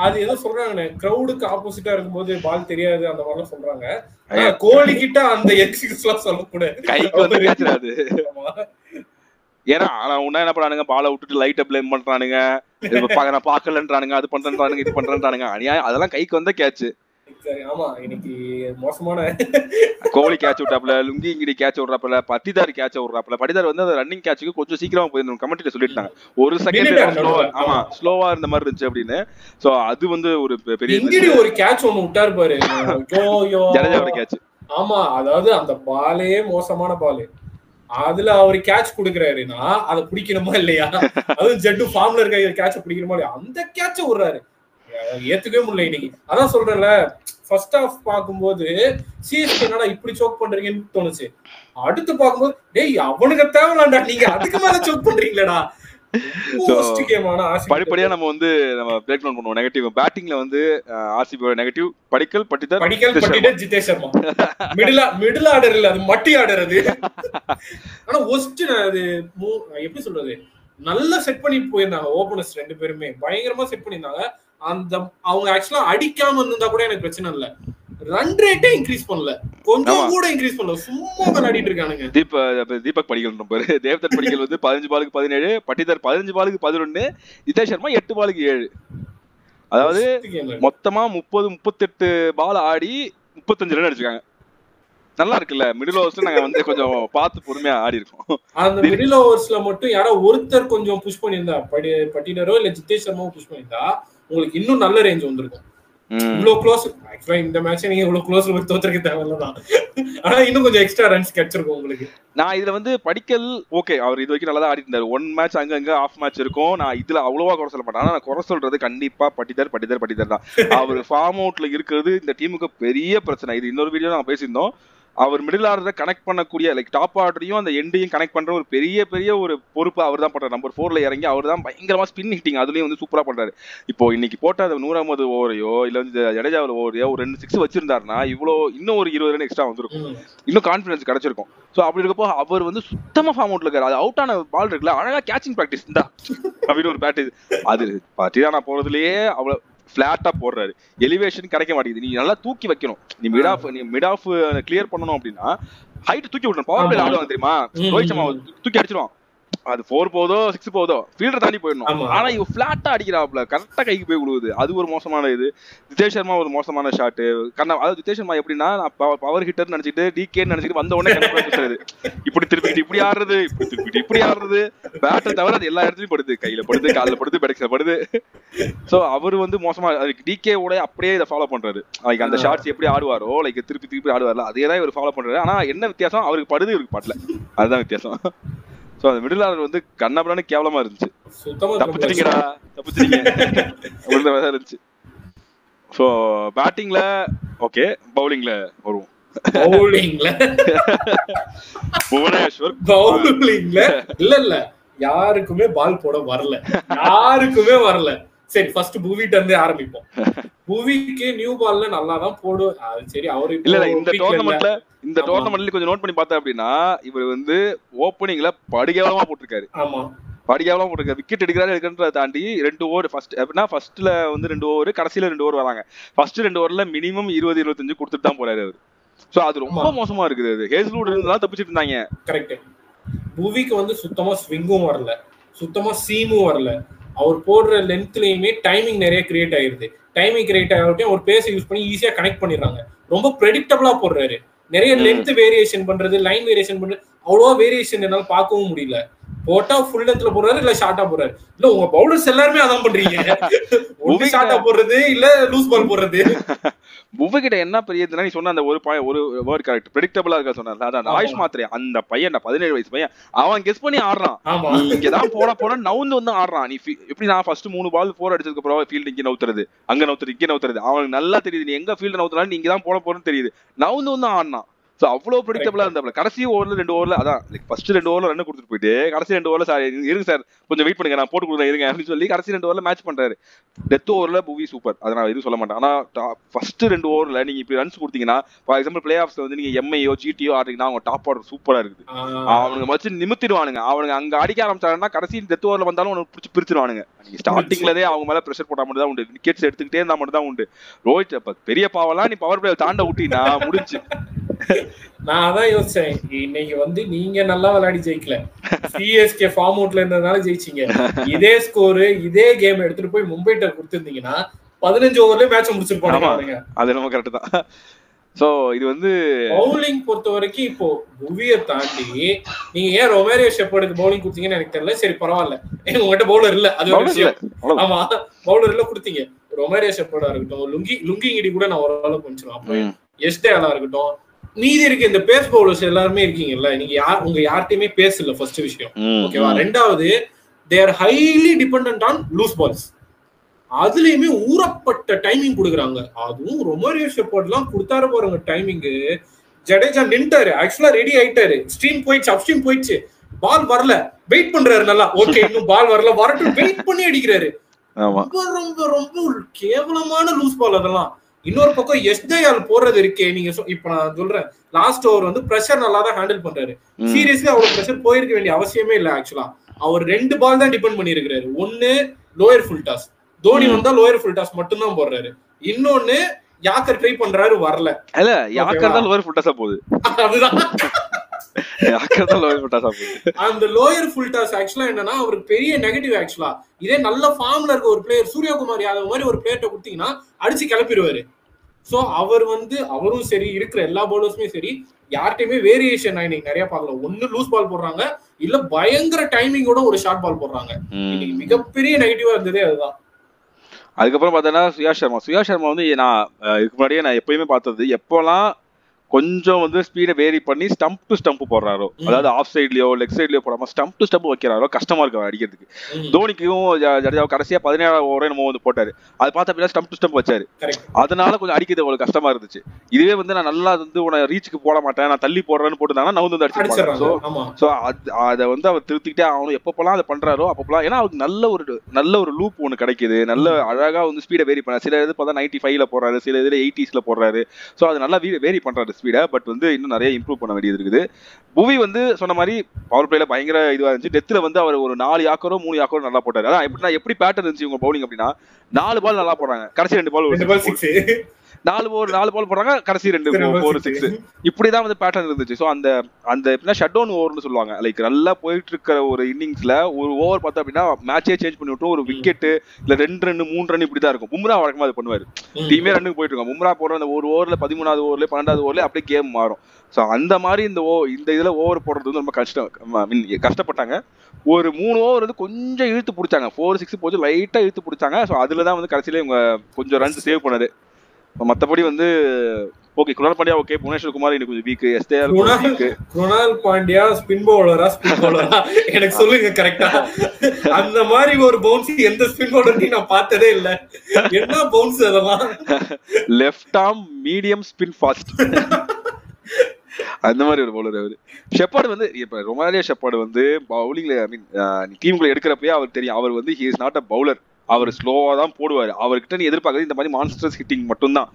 அது ஏதோ சொல்றாங்க, கிரௌடுக்கு ஆப்போசிட்டா இருக்கும்போது பால் தெரியாது அந்த மாதிரிலாம் சொல்றாங்க. கோலி கிட்ட அந்த எக்ஸ்கியூஸ் எல்லாம் சொல்லக்கூடாது, கைக்கு வந்து கேட்சாது. ஏன்னா உன்ன என்ன பண்ணானுங்க, பாலை விட்டுட்டு லைட்டை பிளேம் பண்றானுங்க, பாக்கலன்றானுங்க, அது பண்றானுங்க, இது பண்றானுங்க. அநியாயம். அதெல்லாம் கைக்கு வந்த கேட்ச். ஆமா, இன்னைக்கு மோசமான கோலி கேட்ச் விட்டாப்ல, லுங்கி இங்கிடி கேட்ச் விடுறாப்ல, பட்டிதார் கேட்ச் விடுறாப்ல. பட்டிதார் வந்து அந்த ரன்னிங் கேட்சுக்கு கொஞ்சம் சீக்கிரமா போயிருந்தோம். கமெண்ட்ல சொல்லிட்டாங்க ஒரு செகண்ட் ஸ்லோவா இருந்த மாதிரி இருந்துச்சு அப்படின்னு. சோ அது வந்து ஒரு பெரிய இங்கிடி ஒரு கேட்ச் ஒன்னு விட்டாரு பாரு, ஜடேஜாவோட கேட்ச். ஆமா, அதாவது அந்த பாலே மோசமான பால். அதுல அவரு கேட்ச் குடுக்குறாருன்னா அதை பிடிக்கணுமா இல்லையா? அதுவும் ஜெட்டு ஃபார்ம்ல இருக்க கேட்ச பிடிக்கணுமா இல்லையா? அந்த கேட்ச விடுறாரு, ஏத்துக்கவே முடியல இன்னைக்கு. அதான் சொல்றேன்ல, ஃபர்ஸ்ட் ஹாஃப் பாக்கும்போது சிஎஸ்கே என்னடா இப்படி சோக் பண்றீங்கன்னு தோணுச்சு. அடுத்து பாக்கும்போது டேய் அவனுக்கு தேவலாண்டா, நீங்க அதுக்கு மேல சோக் பண்றீங்களடா. படிப்படியா நம்ம வந்து நம்ம பிரேக் டவுன் பண்ணுவோம். நெகட்டிவ் பேட்டிங்ல வந்து ஆர்சிபியோட negative Padikkal, Patidar, Jitesh Sharma. Middle order இல்ல, அது மட்டி ஆர்டர். அது ஆனா ஒஸ்ட். அது எப்படி சொல்றது, நல்லா செட் பண்ணி போயிருந்தாங்க. ஓபனர்ஸ் ரெண்டு பேருமே பயங்கரமா செட் பண்ணிருந்தாங்க. அந்த அவங்க ஆக்சுவலா அடிக்காம இருந்தா கூட எனக்கு பிரச்சனை இல்ல. ரன் ரேட்டே இன்க்ரீஸ் பண்ணல, கொஞ்சம் கூட இன்க்ரீஸ் பண்ணல, சும்மா விளையாடிட்டு இருக்கானுங்க. தீபக் படிக்கல் பாரு, தேவ்தத் படிக்கல் வந்து 15 பாலுக்கு 17, பட்டிதார் 15 பாலுக்கு 11, ஜிதேஷ் சர்மா 8 பாலுக்கு 7. அதாவது மொத்தமா 30-38 பால் ஆடி 35 ரன் அடிச்சிருக்காங்க. நல்லா இருக்குல்ல. மிடில் ஓவர்ஸ்ல நாங்க வந்து கொஞ்சம் பார்த்து பொறுமையா ஆடி இருக்கோம். அந்த மிடில் ஓவர்ஸ்ல மட்டும் யாரோ ஒருத்தர் கொஞ்சம் புஷ் பண்ணியிருந்தா, பட்டிதாரோ இல்ல ஜிதேஷ் சர்மாவோ புஷ் பண்ணியிருந்தா உங்களுக்கு இன்னும் நல்ல ரேஞ்ச் வந்திருக்கும். இவ்வளவு க்ளோஸ். ஆக்சுவலா இந்த மேட்ச் நீங்க இவ்வளவு க்ளோஸ்ல போய் தோத்துறதுக்கு தேவையில்லதான். ஆனா இன்னும் கொஞ்சம் எக்ஸ்ட்ரா ரன்ஸ் கிடைச்சிருக்கும் உங்களுக்கு. நான் இதுல வந்து படிக்கல் ஓகே, அவர் இது வரைக்கும் நல்லா தான் ஆடி இருந்தாரு. 1 மேட்ச் அங்க ஆஃப் மேட்ச் இருக்கும். நான் இதுல அவ்வளவா குறை சொல்ல மாட்டேன். ஆனா நான் குறை சொல்றது கண்டிப்பா பட்டிதார் தான். அவர் ஃபார்ம் அவுட்ல இருக்கிறது இந்த டீமுக்கு பெரிய பிரச்சனை. இது இன்னொரு வீடியோ நாங்க பேசியிருந்தோம். அவர் மிடில் ஆர்டரை கனெக்ட் பண்ணக்கூடிய லைக் டாப் ஆர்டரையும் அந்த எண்டையும் கனெக்ட் பண்ற ஒரு பெரிய ஒரு பொறுப்பு அவர் தான் பண்றாரு. நம்பர் 4ல இறங்கி அவர் தான் பயங்கரமா ஸ்பின் ஹிட்டிங் அதுலயும் வந்து சூப்பரா பண்றாரு. இப்போ இன்னைக்கு போட்ட அந்த 100வது ஓவரையோ இல்ல வந்து ஜடேஜாவில் ஓவரையோ ஒரு 2 6 வச்சிருந்தாருன்னா இன்னும் ஒரு 20 ரன் எக்ஸ்ட்ரா வந்துருக்கும், இன்னும் கான்பிடன்ஸ் கிடைச்சிருக்கும். ஸோ அப்படி இருக்கப்போ அவர் வந்து சுத்தமா ஃபார்ம் அவுட்ல இருக்காரு. அது அவுட் ஆன பால் இருக்குல்ல, அழகா கேச்சிங் ப்ராக்டிஸ் இருந்தா அப்படின்னு ஒரு பேட். அது பட்டிதானா போறதுலயே அவ்வளவு பிளாட்டா போடுறாரு. எலிவேஷன் கிடைக்க மாட்டேங்குது. நீ நல்லா தூக்கி வைக்கணும். நீ மிட் ஆஃப் கிளியர் பண்ணணும் அப்படின்னா ஹைட் தூக்கி விடணும். பவர் பிளே ஆடுவாங்க தெரியுமா, ரோஹித் சர்மா தூக்கி அடிச்சிருவான். அது 4 போதோ 6 போதோ ஃபீல்டர் தாண்டி போயிடணும். ஆனா இவ பிளாட்டா அடிக்கிறாப்ல, கரெக்டா கைக்கு போய் விழுவுது. அது ஒரு மோசமான இது. ஜிதேஷ் சர்மா ஒரு மோசமான ஷாட். அதாவது ஜிதேஷ் சர்மா எப்படின்னா பவர் ஹிட்டர் நினைச்சிட்டு டிகேன்னு நினைச்சிட்டு வந்த உடனே பேசுறது, இப்படி திருப்பிட்டு இப்படி ஆடுறது, இப்படி திருப்பிட்டு இப்படி ஆடுறது. பேட்டை தவிர அது எல்லா இடத்துலயும் படுது, கையில படுது, காலில் படுது, பெடக்ஸ்ல படுது. சோ அவர் வந்து மோசமா டிகே உடைய அப்படியே இதை ஃபாலோ பண்றாரு. லைக் அந்த ஷாட்ஸ் எப்படி ஆடுவாரோ லைக் திருப்பி ஆடுவார்ல, அதே தான் இவர் ஃபாலோ பண்றாரு. ஆனா என்ன வித்தியாசம், அவருக்கு படுது, இவருக்கு படல. அதுதான் வித்தியாசம். சோ அந்த மிடில் ஆர்டர் வந்து கண்ணாபுரான்னு கேவலமா இருந்துச்சு. தப்பிச்சிட்டீங்கடா இருந்துச்சு. சோ பேட்டிங்ல ஓகே, பவுலிங்ல வருவோம். புவனேஸ்வர் பவுலிங்ல இல்ல யாருக்குமே பால் போட வரல. சரி ஃபர்ஸ்ட் புவிட்ட இருந்தே ஆரம்பிப்போம். புவிக்கு நியூ பால்ல நல்லா தான் போடும். அது சரி, அவரு இல்ல இந்த டோர்னமெண்ட்ல கொஞ்சம் நோட் பண்ணி பார்த்தா அப்படின்னா இவர் வந்து ஓப்பனிங்ல படுகேவலமா போட்டிருக்காரு. ஆமா, படுகேவலமா போட்டிருக்காரு. விக்கெட் எடுக்கிறத தாண்டி 2 ஓவர் ஃபர்ஸ்ட்ல வந்து 2 ஓவர், கடைசியில 2 ஓவர் வராங்க. ஃபர்ஸ்ட் 2 ஓவர்ல மினிமம் 20-25 கொடுத்துட்டு தான் போறாரு அவரு. சோ அது ரொம்ப மோசமா இருக்குது. அது ஹேஸ்லூட் இருந்தாலும் தப்பிச்சிட்டு இருந்தாங்க. கரெக்ட். புவிக்கு வந்து சுத்தமா ஸ்விங்கும் வரல, சுத்தமா சீமும் வரல. அவர் போடுற லென்த்லயுமே டைமிங் நிறைய கிரியேட் ஆயிருது. டைமிங் கிரியேட் ஆகிட்டையும் ஒரு பேஸ் யூஸ் பண்ணி ஈஸியா கனெக்ட் பண்ணிடுறாங்க. ரொம்ப ப்ரெடிக்டபிளா போடுறாரு. நிறைய லென்த் வேரியேஷன் பண்றது, லைன் வேரியேஷன் பண்றது, அவ்வளவா வேரியேஷன் என்னால பார்க்கவும் முடியல. போட்டா ஃபுல் லென்த்ல போடுறாரு, இல்ல ஷார்ட்டா போடுறாரு. இல்ல உங்க பவுலர்ஸ் எல்லாருமே அதான் பண்றீங்க, ஒண்ணு ஷார்ட்டா போடுறது இல்ல லூஸ் பால் போடுறது. புவி கிட்ட என்ன பெரிய இதுனா நீ சொன்ன அந்த ஒரு வேர்ட் கரெக்ட், ப்ரெடிக்டபிளா இருக்கா சொன்னார். அதான் ஆயுஷ் மாத்திரை அந்த பையன் 17 வயசு பையன், அவன் கெஸ் பண்ணி ஆடுறான். நீ இங்கதான் போட நவுந்து வந்து ஆடுறான். நீ எப்படி நான் ஃபர்ஸ்ட் 3 பால் 4 அடிச்சதுக்கு அப்புறம் ஃபீல்டு இங்க நவுத்துறது, அங்க நவுத்துறது, இங்க நவுத்துறது, அவனுக்கு நல்லா தெரியுது நீ எங்க ஃபீல்டு நவுத்துறாலும் நீ இங்கதான் போறன்னு தெரியுது. நவுந்து வந்து ஆடினான். சோ அவ்வளவு ப்ரெடிக்டபிளா இருந்தாப்ல. கடைசி ஓவர்ல 2 ஓவர்ல அதான் ஃபர்ஸ்ட் 2 ஓவர்ல ரன் கொடுத்துட்டு போயிட்டு கடைசி 2 ஓவர்ல சார் இருங்க சார் கொஞ்சம் வெயிட் பண்ணுங்க நான் போட்டு கொடுக்குறேன் இருங்க அப்படின்னு சொல்லி கடைசி 2 ஓவர்ல மேட்ச் பண்றாரு. டெத் ஓவர்ல புவி சூப்பர், அதை நான் எதுவும் சொல்ல மாட்டேன். ஆனா ஃபர்ஸ்ட் 2 ஓவர்ல நீங்க இப்படி ரன்ஸ் கொடுத்தீங்கன்னா, ஃபார் எக்ஸாம்பிள் பிளே ஆஃப்ஸ்ல வந்து நீங்க எம்ஐயோ ஜிடியோ ஆடுறீங்கன்னா அவங்க டாப் ஆர்டர் சூப்பரா இருக்குது. அவனுங்க வச்சு நிமித்திடுவானுங்க. அவனுங்க அங்க அடிக்க ஆரம்பிச்சாங்கன்னா கடைசி டெத் ஓவர்ல வந்தாலும் அவனுக்கு பிடிச்சி பிரிச்சிருவானுங்க. நீங்க ஸ்டார்டிங்லதே அவங்க மேல பிரஷர் போட்டா மட்டும் தான் உண்டு, விக்கெட்ஸ் எடுத்துக்கிட்டே இருந்தா மட்டும் தான் உண்டு. ரோஹித் பெரிய பாவெல்லாம் நீ பவர் பிளே தாண்ட விட்டீங்கன்னா முடிஞ்சு. நான் அதான் யோசிச்சேன், இன்னைக்கு வந்து நீங்க நல்லா விளையாடி ஜெயிக்கல, சிஎஸ்கே ஃபார்ம் அவுட்ல இருந்ததுனால ஜெயிச்சீங்க. இதே ஸ்கோர் இதே கேம் எடுத்துட்டு போய் மும்பைட்ட கொடுத்திருந்தீங்கன்னா 15 ஓவர்லயே மேட்ச் முடிச்சிருப்பாங்க. அது நம்ம கரெக்ட் தான். சோ இது வந்து பவுலிங் பொறுத்த வரைக்கும் இப்போ புவியை தாண்டி நீங்க ஏன் ரொமேரியோ ஷெப்பர்டுக்கு பவுலிங் கொடுத்தீங்கன்னு எனக்கு தெரியல. சரி பரவாயில்ல, உங்ககிட்ட பவுலர் இல்ல, அது ஒரு விஷயம். ஆமா பவுலர் இல்ல கொடுத்தீங்க. ரொமேரியோ ஷெப்பர்டா இருக்கட்டும், லுங்கிங்கிடி கூட நான் ஓரளவுக்கு கொஞ்சம், அப்புறம் எஸ்டேலா இருக்கட்டும், மீதி இருக்கு இந்த பேஸ் பவுலர்ஸ் எல்லாருமே இருக்கீங்கல்ல, நீங்க உங்க யார்ட்டையுமே பேஸ் இல்ல ஃபர்ஸ்ட் விஷயம். ஓகேவா? ரெண்டாவது they are highly dependent on loose balls. அதுலயுமே ஊறப்பட்ட டைமிங் கொடுக்குறாங்க. அதுவும் ரொமேரியோ ஷெப்பர்ட்லாம் கொடுத்தாரு பாருங்க டைமிங். ஜடேஜா நின்ட்டாரு, ஆக்சுவலா ரெடி ஆயிட்டாரு, ஸ்ட்ரீம் போயிடுச்சு, அப் ஸ்ட்ரீம் போயிடுச்சு, பால் வரல, வெயிட் பண்றாரு நல்லா, ஓகே இன்னும் பால் வரல, வரட்டும் வெயிட் பண்ணி அடிக்கிறாரு. ரொம்ப ரொம்ப ரொம்ப கேவலமான லூஸ் பால் அதெல்லாம். இன்னொரு பக்கம் எஸ்தயால் போடுறது இருக்கே, நீங்க இப்ப நான் சொல்றேன் லாஸ்ட் ஓவர் வந்து பிரஷர் நல்லா தான் ஹேண்டில் பண்றாரு. சீரியஸ்லி அவ்வளவு பிரஷர் போயிருக்க வேண்டிய அவசியமே இல்ல. ஆக்சுவலா அவர் 2 பால் தான் டிபெண்ட் பண்ணி இருக்கிறாரு. ஒன்னு லோயர் ஃபுல் டாஸ், தோனி வந்தா லோயர் ஃபுல் டாஸ் மட்டும் தான் போடுறாரு. இன்னொன்னு யாக்கர் ட்ரை பண்றாரு, வரல. இல்ல யாக்கர் தான் லோயர் ஃபுல் டாஸா போகுது. அதுதான் அந்த லோயர் ஃபுல் டாஸ் ஆக்சுவலா என்னன்னா அவருக்கு பெரிய நெகட்டிவ். ஆக்சுவலா இதே நல்ல ஃபார்ம்ல இருக்க ஒரு பிளேயர் சூரியகுமார் யாதவ் மாதிரி ஒரு பிளேயர்ட்ட கொடுத்தீங்கன்னா அடிச்சு கிளப்பிடுவாரு. சோ அவர் வந்து அவரும் சரி, இருக்கிற எல்லா பவுலர்ஸுமே சரி, யார்ட்டையுமே வேரியேஷன் இன்னைக்கு நிறைய பார்க்கல. ஒன்னு லூஸ் பால் போடுறாங்க, இல்ல பயங்கர டைமிங்கோட ஒரு ஷார்ட் பால் போடுறாங்க. இன்னைக்கு மிகப்பெரிய நெகட்டிவா இருந்ததே அதுதான். அதுக்கப்புறம் பார்த்தோன்னா சுயா சர்மா வந்து நான் இதுக்கு முன்னாடியே நான் எப்பயுமே பார்த்தது, எப்போலாம் கொஞ்சம் வந்து ஸ்பீடை வேரி பண்ணி ஸ்டம்ப் டு ஸ்டம்ப் போடுறாரோ, அதாவது ஆஃப் சைட்லயோ லெக் சைட்லயோ போடாம ஸ்டம்ப் டு ஸ்டம்ப் வைக்கிறாரோ, கஷ்டமா இருக்கு அடிக்கிறதுக்கு. தோனிக்கும் ஜடேஜாவும் கடைசியா 17 ஓவரே நம்ம வந்து போட்டாரு, அது பார்த்தா அப்படின்னா ஸ்டம்ப் டு ஸ்டம்ப் வச்சாரு. அதனால கொஞ்சம் அடிக்கிறது அவ்வளவு கஷ்டமா இருந்துச்சு. இதுவே வந்து நான் நல்லா வந்து உன ரீச்சுக்கு போட மாட்டேன், நான் தள்ளி போடுறேன்னு போட்டுருந்தாங்கன்னா நான் வந்து அடிச்சிருப்பாங்க. ஸோ அதை வந்து அவர் திருத்திக்கிட்டே ஆகணும். எப்பப்பெல்லாம் அதை பண்றாரோ அப்பப்பெல்லாம், ஏன்னா அவருக்கு நல்ல ஒரு லூப் ஒன்று கிடைக்குது. நல்ல அழகா வந்து ஸ்பீடை வேரி பண்ண, சில இது பார்த்தா 95ல போடுறாரு, சில இதுல 80sல போடுறாரு. ஸோ அது நல்லா வேரி பண்றாரு ஸ்பீடை. பட் வந்து இன்னும் நிறைய இம்ப்ரூவ் பண்ண வேண்டியது இருக்குது. புவி வந்து சொன்ன மாதிரி பவர் பிளேல பயங்கர இதுவா இருந்துச்சு. டெத்ல வந்து அவர் ஒரு 4 யாக்கரோ 3 யாக்கரோ நல்லா போட்டாரு. அதான் எப்படி பேட்டர்ன் இருந்துச்சு இவங்க பவுலிங் அப்படின்னா, 4 பால் நல்லா போடுறாங்க, கடைசி 2 பால் 4 பால் போடுறாங்க, கடைசி 2 4 6 இப்படிதான் வந்து பேட்டர்ன் இருந்துச்சு. ஸோ அந்த எப்படின்னா ஷட் டவுன் ஓவர்னு சொல்லுவாங்க. லைக் நல்லா போயிட்டு இருக்கிற ஒரு இன்னிங்ஸ்ல ஒரு ஓவர் பார்த்தா அப்படின்னா மேட்சே சேஞ்ச் பண்ணி விட்டு ஒரு விக்கெட்டு இல்ல 2 ரன் 3 ரன் இப்படிதான் இருக்கும். பும்ரா வழக்கமா அது பண்ணுவாரு, டீமே ரன்னுக்கு போயிட்டு இருக்கோம். பும்ரா போடுற அந்த ஒரு ஓவர்ல 13வது ஓவர்ல 12வது ஓவர்ல அப்படியே கேம் மாறும். ஸோ அந்த மாதிரி இந்த இதுல ஓவர் போடுறது வந்து ரொம்ப கஷ்டப்பட்டாங்க. ஒரு 3 ஓவர் வந்து கொஞ்சம் இழுத்து பிடிச்சாங்க, 4-6 போச்சு, லைட்டா இழுத்து பிடிச்சாங்க. ஸோ அதுலதான் வந்து கடைசியில இவங்க கொஞ்சம் ரன்ஸ் சேவ் பண்ணாரு. மத்தபடி வந்து ஓகே, குணால் பாண்டியா ஓகே, புவனேஸ்வர் குமார் இன்னைக்கு கொஞ்சம் வீக், எஸ்டேஆர் வீக். குணால் பாண்டியா ஸ்பின் பவுலரா எனக்கு சொல்லுங்க கரெக்ட்டா. அந்த மாதிரி ஒரு பவுன்ஸ் எந்த ஸ்பின் பவுலரையும் நான் பார்த்ததே இல்ல. என்ன பவுன்ஸ் அதெல்லாம்? Left arm medium spin fast, அந்த மாதிரி ஒரு பவுலர் அவரு. ஷெப்பர்ட் வந்து இப்ப ரொமாரியா ஷெப்பர்ட் வந்து பவுலிங்ல ஐ மீன் டீமுக்குள்ள எடுக்கிறப்பயே அவர் தெரியும், அவர் வந்து he is not a bowler. அவர் ஸ்லோவா தான் போடுவாரு. அவர்கிட்ட நீ எதிர்பார்க்கறது இந்த மாதிரி மான்ஸ்டர்ஸ் ஹிட்டிங் மட்டும்தான்.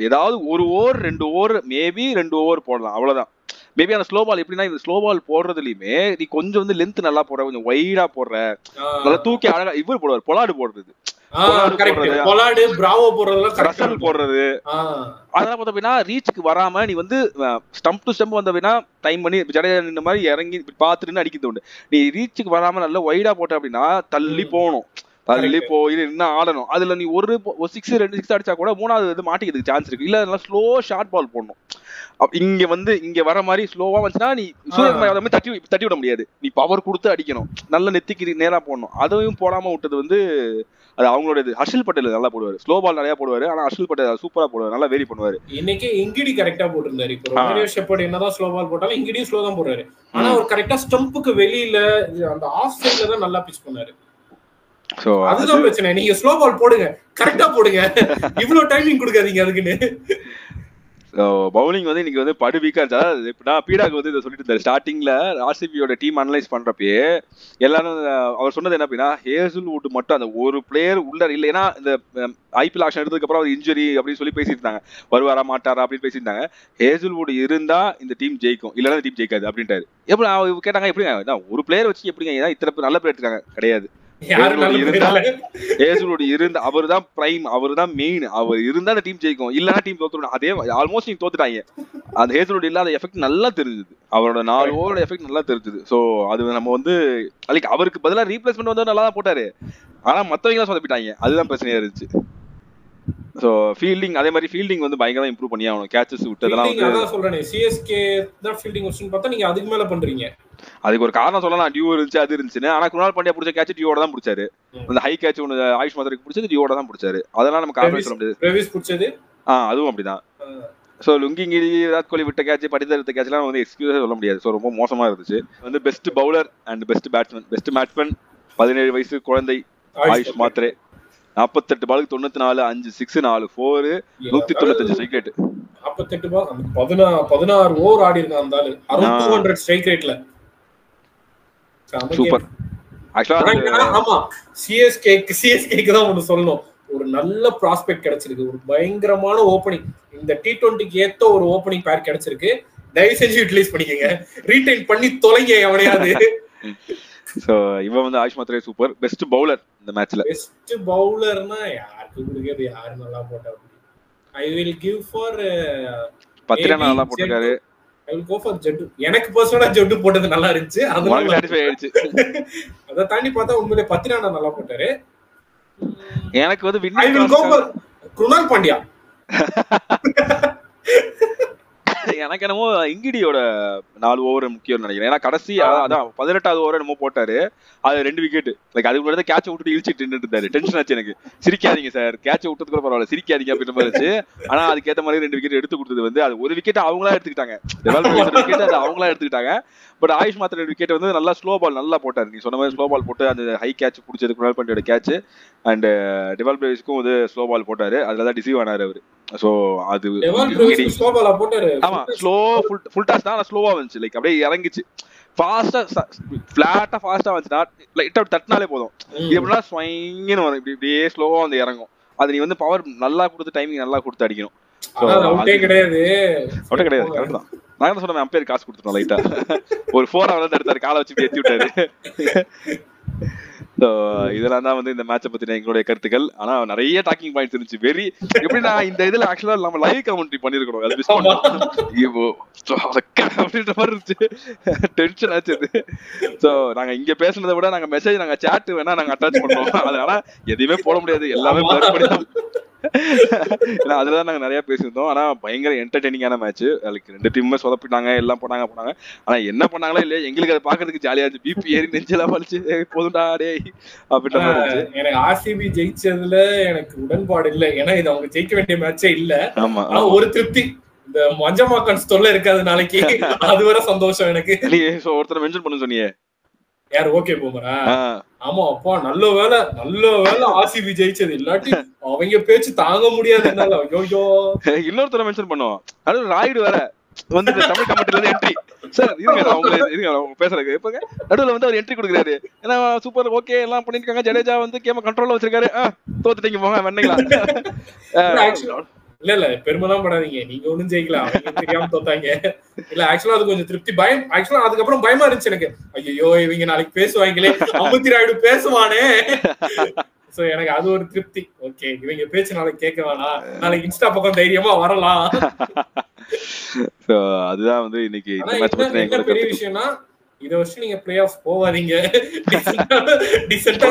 ஏதாவது 1 ஓவர் 2 ஓவர் மேபி 2 ஓவர் போடலாம், அவ்வளவுதான். மேபி அந்த ஸ்லோ பால் எப்படின்னா, இந்த ஸ்லோ பால் போடுறதுலயுமே நீ கொஞ்சம் வந்து லென்த் நல்லா போடுற, கொஞ்சம் வைடா போடுற, நல்லா தூக்கி அழகா இவர் போடுவார், பொலாடு போடுறது, போடுறது. அதெல்லாம் பார்த்தா ரீச்சுக்கு வராம நீ வந்து ஸ்டம்ப் டு ஸ்டம்ப் வந்தா டைம் பண்ணி ஜடேஜா இந்த மாதிரி இறங்கி பாத்துட்டு அடிக்கிறது உண்டு. நீ ரீச்சுக்கு வராம நல்லா வைடா போட்ட அப்படின்னா தள்ளி போகணும். தள்ளி போய் என்ன ஆடணும். அதுல நீ ஒரு 6 2 6 அடிச்சா கூட மூணாவது வந்து மாட்டிக்கிறதுக்கு சான்ஸ் இருக்கு. இல்ல நல்லா ஸ்லோ ஷார்ட் பால் போடணும். இங்க வர மாதிரி ஸ்லோவா வந்துச்சுன்னா நீ சூரியன் தட்டி விட முடியாது. நீ பவர் கொடுத்து அடிக்கணும், நல்ல நெத்திக்கு நேரா போடணும். அதையும் போடாம விட்டது வந்து அது அவங்களோட இது. ஹர்ஷல் பட்டேல் நல்லா போடுவாரு, ஸ்லோ பால் நிறைய போடுவாரு. ஆனா ஹர்ஷல் பட்டேல் சூப்பரா போடுவாரு, நல்லா வேரி பண்ணுவாரு. இன்னைக்கு இங்கிடி கரெக்டா போட்டிருந்தாரு. இப்போ ரொமாரியோ ஷெப்பர்ட் என்னதான் ஸ்லோ பால் போட்டாலும் இங்கிடியும் ஸ்லோ தான் போடுறாரு. ஆனா அவர் கரெக்டா ஸ்டம்புக்கு வெளியில அந்த ஆஃப் சைட்ல தான் நல்லா பிச் பண்ணாரு. அதுதான் பிரச்சனை. நீங்க ஸ்லோ பால் போடுங்க, கரெக்டா போடுங்க, இவ்வளவு டைமிங் கொடுக்காதீங்க அதுக்குன்னு. பவுலிங் வந்து இன்னைக்கு வந்து படு வீக்கா இருந்துச்சா. எப்படின்னா பீடாக்கு வந்து இதை சொல்லிட்டு இருந்தாரு ஸ்டார்டிங்ல ஆர்சிபியோட டீம் அனலைஸ் பண்றப்பயே எல்லாரும் அவர் சொன்னது என்ன அப்படின்னா, ஹேசல்வுட் மட்டும் அந்த ஒரு பிளேயர் உள்ள இல்லை. ஏன்னா இந்த ஐபிஎல் ஆக்ஷன் எடுத்ததுக்கு அப்புறம் அவர் இன்ஜுரி அப்படின்னு சொல்லி பேசியிருந்தாங்க, வருவாரா மாட்டாரா அப்படின்னு பேசியிருந்தாங்க. ஹேசல்வுட் இருந்தா இந்த டீம் ஜெயிக்கும், இல்லைன்னா இந்த டீம் ஜெயிக்காது அப்படின்ட்டாரு. எப்படி கேட்டாங்க, எப்படிங்க ஒரு பிளேயர் வச்சு எப்படிங்க ஏன்னா இத்தனை நல்ல பிளேயர் இருக்காங்க? கிடையாது. அவர் தான் பிரைம், அவர் தான் மெயின். அவர் இருந்தா அந்த டீம் ஜெயிக்கும், இல்லன்னா டீம் தோத்துடும். அதே ஆல்மோஸ்ட் நீங்க தோத்துட்டாங்க. அந்த ஹேசல்வுட் இல்லாத எஃபெக்ட் நல்லா தெரிஞ்சுது, அவரோட 4 ஓவரோட எஃபெக்ட் நல்லா தெரிஞ்சுது. சோ அது நம்ம வந்து அவருக்கு பதிலா ரீப்ளேஸ்மெண்ட் வந்து நல்லா தான் போட்டாரு. ஆனா மத்தவங்க சொதப்பிட்டாங்க, அதுதான் பிரச்சனையா இருந்துச்சு. சோ ஃபீல்டிங் அதே மாதிரி ஃபீல்டிங் வந்து பயங்கரமா இம்ப்ரூவ் பண்ணி ஆகணும். கேட்சஸ் விட்டதெல்லாம் வந்து அதான் சொல்றேன். சிஎஸ்கே தான் ஃபீல்டிங் வச்சுன்னு பார்த்தா நீங்க அதுக்கு மேல பண்றீங்க. அதுக்கு ஒரு காரணம் சொல்லலாம், டியூ இருந்துச்சு அது இருந்துச்சுன்னு. ஆனா குணால் பாண்டியா பிடிச்ச கேட்ச் டியூவோட தான் பிடிச்சாரு. அந்த ஹை கேட்ச் ஒன்று ஆயுஷ் மாத்திரைக்கு பிடிச்சது டியூவோட தான் பிடிச்சாரு. அதெல்லாம் நம்ம காரணம் சொல்ல முடியாது. பிரேவிஸ் பிடிச்சது அதுவும் அப்படிதான். ஸோ லுங்கிங்கிரி விராட் கோலி விட்ட கேட்ச் படித்த விட்ட கேட்ச்லாம் வந்து எக்ஸ்கியூஸே சொல்ல முடியாது. ஸோ ரொம்ப மோசமா இருந்துச்சு. வந்து best bowler and best batsman. Best batsman 17 வயசு குழந்தை ஆயுஷ் மாத்திரை. 48 பாலுக்கு 94, 5 6 4 4 195 ஸ்ட்ரைக் ரேட். 48 பால் 16 ஓவர் ஆடி இருக்கான் அந்த ஆளு. 200 ஸ்ட்ரைக் ரேட்ல. சூப்பர். ஆமா, சிஎஸ்கேக்கு தான் ஒன்னு சொல்லணும். ஒரு நல்ல ப்ராஸ்பெக்ட் கிடைச்சிருக்கு, ஒரு பயங்கரமான ஓப்பனிங். இந்த T20க்கு ஏத்த ஒரு ஓப்பனிங் பேர் கிடைச்சிருக்கு. தயவு செஞ்சு யூட்டிலைஸ் பண்ணிக்கங்க, ரீடைன் பண்ணி தொலைங்க எவனையாவது. சோ இவன் வந்து ஆயுஷ் மாத்திரை சூப்பர். பெஸ்ட் பவுலர் இந்த மேட்ச்ல. பெஸ்ட் பவுலர்னா யாருக்கு கொடுக்கிறது? யாரு நல்லா போட்டா? I will give for Pathirana நல்லா போட்டாரு. I will go for ஜட்டு. எனக்கு பர்சனலா ஜட்டு போட்டது நல்லா இருந்துச்சு, அதனால சாட்டிஸ்ஃபை ஆயிடுச்சு. அத தாண்டி பார்த்தா உண்மையிலே பத்திரானா நல்லா போட்டாரு. எனக்கு வந்து I will go for Kunal Pandya. எனக்கு என்னமோ இங்கிடியோட 4 ஓவர் முக்கியம் நினைக்கிறேன். ஏன்னா கடைசி அதான் 18வது ஓவர் என்னமோ போட்டாரு, அது 2 விக்கெட். அதுக்கு முன்னாடி கேட்ச விட்டுட்டு இழிச்சிட்டு இருந்தாரு. டென்ஷன் ஆச்சு எனக்கு. சிரிக்காதீங்க சார், கேட்ச விட்டது கூட பரவாயில்ல, சிரிக்காதீங்க அப்படின்ற மாதிரி இருந்துச்சு. ஆனா அதுக்கேற்ற மாதிரி 2 விக்கெட் எடுத்து கொடுத்தது வந்து அது ஒரு விக்கெட் அவங்களா எடுத்துக்கிட்டாங்க. விக்கெட் அது அவங்களா எடுத்துக்கிட்டாங்க. பட் ஆயுஷ் மாத்திர 2 விக்கெட் வந்து நல்லா ஸ்லோ பால் நல்லா போட்டாரு. நீ சொன்ன மாதிரி ஸ்லோ பால் போட்டு அந்த ஹை கேட்ச் பிடிச்சது குணால் பாண்டியோட கேட்ச். அண்ட் டெவால் பிரேவிஸ்க்கும் வந்து ஸ்லோ பால் போட்டாரு, அதுலதான் டிசீவ் ஆனாரு அவரு. சோ அது ஸ்லோ பால் போட்டாரு. ஆமா, ஸ்லோ ஃபுல் டாஸ் தான், ஸ்லோவா வந்துச்சு. அப்படியே இறங்கிச்சு ஃபாஸ்டா, ஃபிளாட்டா ஃபாஸ்டா வந்துச்சுனா லைட்டா தட்டினாலே போதும். இது எப்படின்னா ஸ்வைங்னு வரும், இப்படியே ஸ்லோவா வந்து இறங்கும். அது நீ வந்து பவர் நல்லா கொடுத்து டைமிங் நல்லா கொடுத்து அடிக்கணும். கிடையாது கரெக்ட் தான். நான் தான் சொன்னேன், அம்பையர் காசு கொடுத்துட்டோம் லைட்டா. ஒரு 4 அவர் எடுத்தாரு, காலை வச்சு ஏற்றி விட்டாரு. இதெல்லாம் தான் வந்து இந்த மேட்சை பத்தின எங்களுடைய கருத்துக்கள். ஆனா நிறைய டாக்கிங் பாயிண்ட்ஸ் இருந்துச்சு. வெரி எப்படின்னா இந்த இதுல ஆக்சுவலா நம்ம லைவ் கமெண்ட்ரி பண்ணிருக்கணும், அது மிஸ் பண்ணோம் அப்படின்ற மாதிரி இருந்துச்சு. டென்ஷன் ஆச்சு. சோ நாங்க இங்க பேசுனதை விட நாங்க மெசேஜ் நாங்க சாட் வேணா நாங்க அட்டாச் பண்ணோம். அதனால எதையுமே போட முடியாது, எல்லாமே அதுலதான் நாங்க நிறைய பேசியிருந்தோம். ஆனா பயங்கர என்டர்டெய்னிங்கான மேட்ச். அதுக்கு 2 டீமுமே சொதப்பிட்டாங்க, எல்லாம் போனாங்க. ஆனா என்ன பண்ணாங்களோ இல்லையா, எங்களுக்கு அதை பாக்குறதுக்கு ஜாலியா இருந்துச்சு. பிபி ஏறி நெஞ்செல்லாம் வலிச்சு போதும்டா டே அப்படின்ற மாதிரி இருந்துச்சு. எனக்கு ஆர்சிபி ஜெயிச்சதுல எனக்கு உடன்பாடு இல்லை, ஏன்னா இது அவங்க ஜெயிக்க வேண்டிய மேட்சே இல்ல. ஆமா, ஒரு திருப்தி இந்த மஞ்சமாக்கன்ஸ் தொல்லை இருக்காது நாளைக்கு, அது வர சந்தோஷம் எனக்கு. ஒருத்தர் மென்ஷன் பண்ண சொன்னீங்க, யார்? ஓகே போமரா? ஆமா அப்பா, நல்ல வேலை ஆர்சிபி ஜெயிச்சது, இல்லாட்டி அவங்க பேச்சு தாங்க முடியாது என்னால. ஐயோ, இன்னொருத்தர மென்ஷன் பண்ணுவோம், அது ராய்டு வேற வந்து தமிழ் கமெண்ட்ல இருந்து என்ட்ரி. சார் அவங்க பேசுறாங்க இப்ப நடுவுல வந்து அவர் என்ட்ரி கொடுக்குறாரு. ஏன்னா சூப்பர் ஓகே எல்லாம் பண்ணிருக்காங்க, ஜடேஜா வந்து கேம கண்ட்ரோல்ல வச்சிருக்காரு, தோத்துட்டீங்க போங்க வெண்ணீங்களா. இல்ல பெருமைதான் படாதீங்க, நீங்க ஒண்ணும் ஜெயிக்கலாம், தெரியாம தோத்தாங்க. இல்ல ஆக்சுவலா அது கொஞ்சம் திருப்தி, பயம். ஆக்சுவலா அதுக்கப்புறம் பயமா இருந்துச்சு எனக்கு. ஐயோ இவங்க நாளைக்கு பேசுவாங்களே, அம்பத்தி ராயுடு பேசுவானே. சோ எனக்கு அது ஒரு திருப்தி. ஓகே இவங்க பேச்சு நாளைக்கு கேட்க வேணாம், நாளைக்கு இன்ஸ்டா பக்கம் தைரியமா வரலாம். சோ அதுதான் வந்து இன்னைக்கு என்ன பெரிய விஷயம்னா, இத வருஷம் நீங்க பிளே ஆஃப் போவாதீங்க, டிசென்டா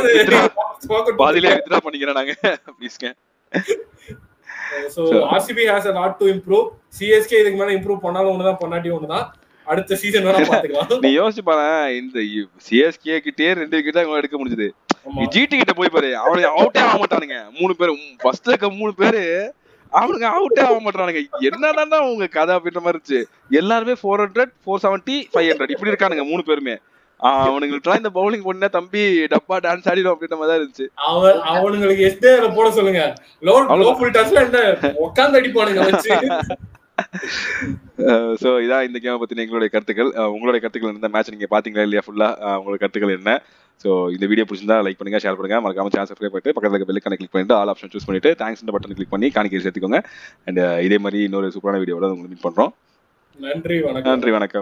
பாதியிலே வித்ட்ரா பண்ணிக்கிறேன் நாங்க ப்ளீஸ்ங்க. So RCB has a lot to improve. CSK இதுக்கு மேல இம்ப்ரூவ் பண்ணாலும் ஒண்ணுதான், பண்ணாட்டி ஒண்ணுதான். அடுத்த சீசன் வேணா பாத்துக்கலாம். நீ யோசிச்சு பாரு, இந்த CSK கிட்டே 2 விக்கெட் அவங்க எடுக்க முடிஞ்சது. GT கிட்ட போய் பாரு, அவனுக்கு அவுட்டே ஆக மாட்டானுங்க 3 பேர். ஃபர்ஸ்ட்ல இருக்க 3 பேரு அவனுங்க அவுட்டே ஆக மாட்டானுங்க. என்னன்னா உங்க கதை அப்படின்ற மாதிரி இருந்துச்சு. எல்லாருமே 400, 470, 500 இப்படி இருக்கானுங்க 3 பேருமே. அவனுங்களுக்கு இந்த பவுலிங் பண்ணா தம்பி டப்பா டான்ஸ் ஆடிடும் அப்படின்ற மாதிரி தான் இருந்துச்சு. அவனுங்களுக்கு எஸ்டேல போட சொல்லுங்க. லோ ஃபுல் டச்ல என்ன உட்கார்ந்து அடிப்பானுங்க வச்சு. சோ இதான் இந்த கேம் பத்தி எங்களுடைய கருத்துக்கள். உங்களுடைய கருத்துக்கள் இந்த மேட்ச் நீங்க பாத்தீங்களா இல்லையா ஃபுல்லா, உங்களோட கருத்துக்கள் என்ன? சோ இந்த வீடியோ பிடிச்சிருந்தா லைக் பண்ணுங்க, ஷேர் பண்ணுங்க, மறக்காம சேனல் சப்ஸ்கிரைப் பண்ணிட்டு பக்கத்துல இருக்க பெல் ஐகானை கிளிக் பண்ணிட்டு ஆல் ஆப்ஷன் சூஸ் பண்ணிட்டு தேங்க்ஸ் இந்த பட்டனை கிளிக் பண்ணி காணிக்கை சேர்த்துக்கோங்க. அண்ட் இதே மாதிரி இன்னொரு சூப்பரான வீடியோவோட உங்களை மீட் பண்றோம். நன்றி வணக்கம். நன்றி வணக்கம்.